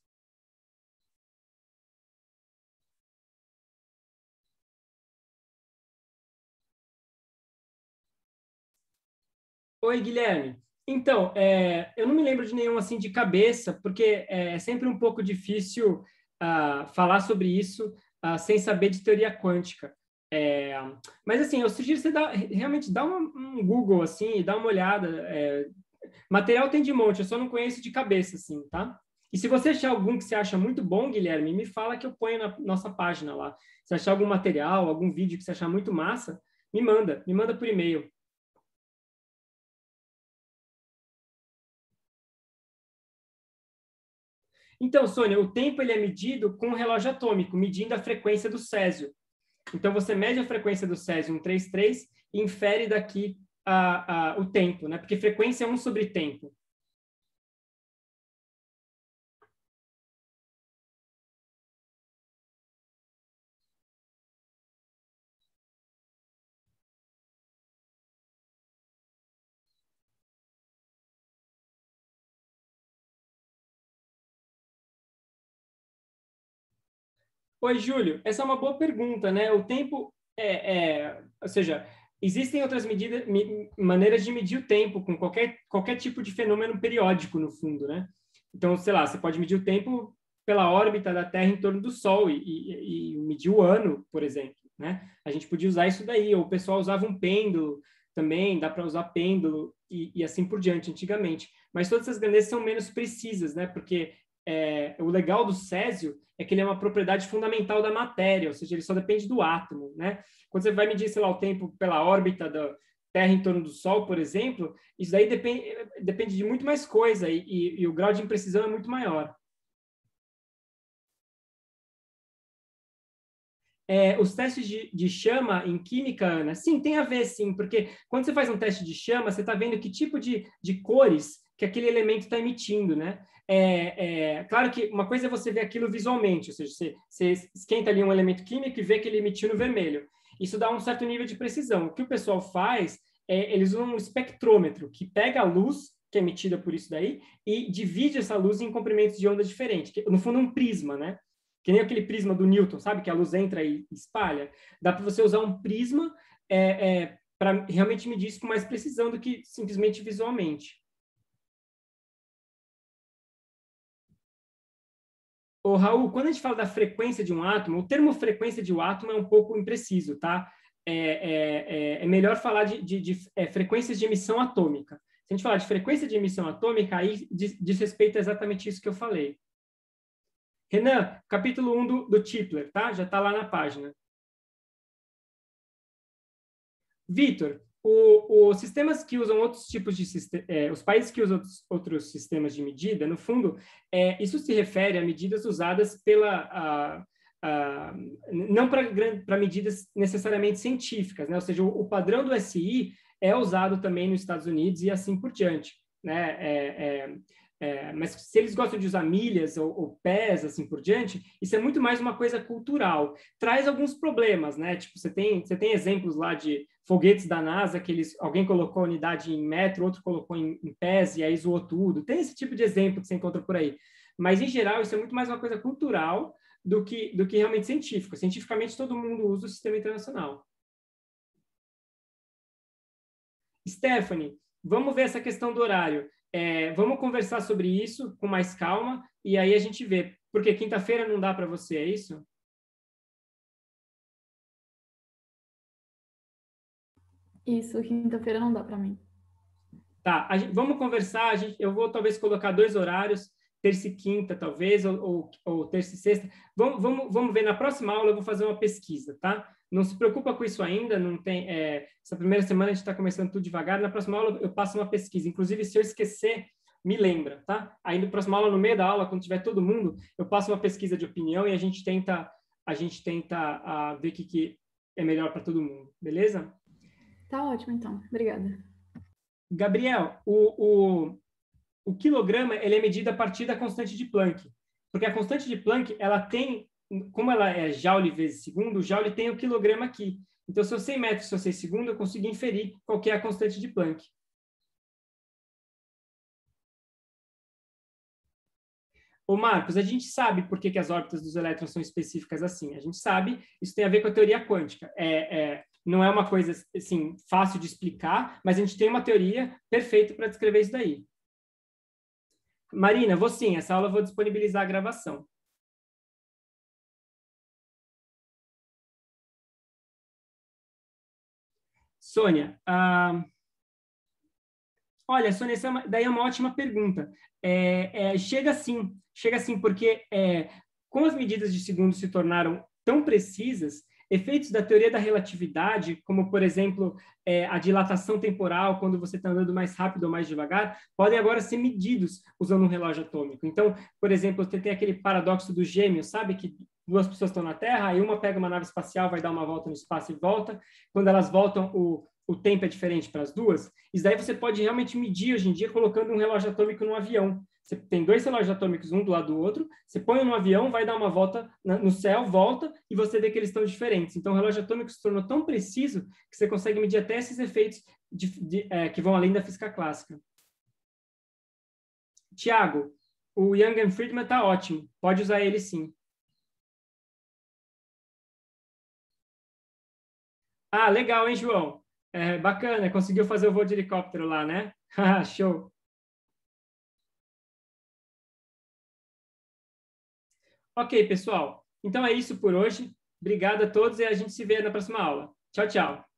Oi, Guilherme. Então, eu não me lembro de nenhum assim de cabeça, porque é sempre um pouco difícil falar sobre isso sem saber de teoria quântica. Mas assim, eu sugiro você realmente dar um Google assim, e dar uma olhada. Material tem de monte, eu só não conheço de cabeça, assim, tá? E se você achar algum que você acha muito bom, Guilherme, me fala que eu ponho na nossa página lá. Se achar algum material, algum vídeo que você achar muito massa, me manda por e-mail. Então, Sônia, o tempo ele é medido com um relógio atômico, medindo a frequência do césio. Então, você mede a frequência do césio 133 e infere daqui o tempo, né? Porque frequência é 1 sobre tempo. Oi, Júlio, essa é uma boa pergunta, né? O tempo ou seja, existem outras maneiras de medir o tempo com qualquer tipo de fenômeno periódico, no fundo, né? Então, sei lá, você pode medir o tempo pela órbita da Terra em torno do Sol e medir o ano, por exemplo, né? A gente podia usar isso daí, ou o pessoal usava um pêndulo também, dá para usar pêndulo e assim por diante, antigamente. Mas todas essas grandezas são menos precisas, né? Porque o legal do césio é que ele é uma propriedade fundamental da matéria, ou seja, ele só depende do átomo, né? Quando você vai medir, sei lá, o tempo pela órbita da Terra em torno do Sol, por exemplo, isso daí depende de muito mais coisa e o grau de imprecisão é muito maior. Os testes de chama em química, Ana, sim, tem a ver, sim, porque quando você faz um teste de chama, você está vendo que tipo de cores que aquele elemento está emitindo, né? Claro que uma coisa é você ver aquilo visualmente, ou seja, você esquenta ali um elemento químico e vê que ele emitiu no vermelho. Isso dá um certo nível de precisão. O que o pessoal faz eles usam um espectrômetro que pega a luz que é emitida por isso daí e divide essa luz em comprimentos de onda diferentes, que no fundo é um prisma, né? Que nem aquele prisma do Newton, sabe? Que a luz entra e espalha. Dá para você usar um prisma para realmente medir isso com mais precisão do que simplesmente visualmente. Ô, Raul, quando a gente fala da frequência de um átomo, o termo frequência de um átomo é um pouco impreciso, tá? É melhor falar de frequências de emissão atômica. Se a gente falar de frequência de emissão atômica, aí diz respeito a exatamente isso que eu falei. Renan, capítulo 1 do Tipler, tá? Já está lá na página. Vitor, os sistemas que usam outros tipos de os países que usam outros sistemas de medida, no fundo, isso se refere a medidas usadas não para medidas necessariamente científicas, né? Ou seja, o padrão do SI é usado também nos Estados Unidos e assim por diante, né? Mas se eles gostam de usar milhas ou pés, assim por diante, isso é muito mais uma coisa cultural. Traz alguns problemas, né? Tipo, você tem exemplos lá de foguetes da NASA que alguém colocou a unidade em metro, outro colocou em pés e aí zoou tudo. Tem esse tipo de exemplo que você encontra por aí. Mas, em geral, isso é muito mais uma coisa cultural do que realmente científica. Cientificamente, todo mundo usa o sistema internacional. Stephanie, vamos ver essa questão do horário. Vamos conversar sobre isso com mais calma e aí a gente vê. Porque quinta-feira não dá para você, é isso? Isso, quinta-feira não dá para mim. Tá, vamos conversar. Eu vou talvez colocar 2 horários. terça e quinta, talvez, ou terça e sexta. Vamos ver, na próxima aula eu vou fazer uma pesquisa, tá? Não se preocupa com isso ainda, não tem... essa primeira semana a gente está começando tudo devagar, na próxima aula eu passo uma pesquisa. Inclusive, se eu esquecer, me lembra, tá? Aí na próxima aula, no meio da aula, quando tiver todo mundo, eu passo uma pesquisa de opinião e a gente tenta ver o que é melhor para todo mundo, beleza? Tá ótimo, então. Obrigada. Gabriel, o quilograma ele é medido a partir da constante de Planck, porque a constante de Planck, ela tem, como ela é Joule vezes segundo, o Joule tem o quilograma aqui. Então, se eu sei metro, se eu sei segundo, eu consigo inferir qual que é a constante de Planck. Ô Marcos, a gente sabe por que as órbitas dos elétrons são específicas assim. A gente sabe, isso tem a ver com a teoria quântica. Não é uma coisa assim, fácil de explicar, mas a gente tem uma teoria perfeita para descrever isso daí. Marina, vou sim, essa aula eu vou disponibilizar a gravação. Sônia, olha, Sônia, daí é uma ótima pergunta. Chega sim, porque como as medidas de segundo se tornaram tão precisas, efeitos da teoria da relatividade, como, por exemplo, a dilatação temporal, quando você está andando mais rápido ou mais devagar, podem agora ser medidos usando um relógio atômico. Então, por exemplo, você tem aquele paradoxo dos gêmeos, sabe? Que duas pessoas estão na Terra, aí uma pega uma nave espacial, vai dar uma volta no espaço e volta. Quando elas voltam, o tempo é diferente para as duas. Isso daí você pode realmente medir hoje em dia colocando um relógio atômico num avião. Você tem dois relógios atômicos, um do lado do outro, você põe no avião, vai dar uma volta no céu, volta, e você vê que eles estão diferentes. Então, o relógio atômico se tornou tão preciso que você consegue medir até esses efeitos que vão além da física clássica. Tiago, o Young and Friedman está ótimo. Pode usar ele sim. Ah, legal, hein, João? Bacana, conseguiu fazer o voo de helicóptero lá, né? Show. Ok, pessoal. Então é isso por hoje. Obrigado a todos e a gente se vê na próxima aula. Tchau, tchau.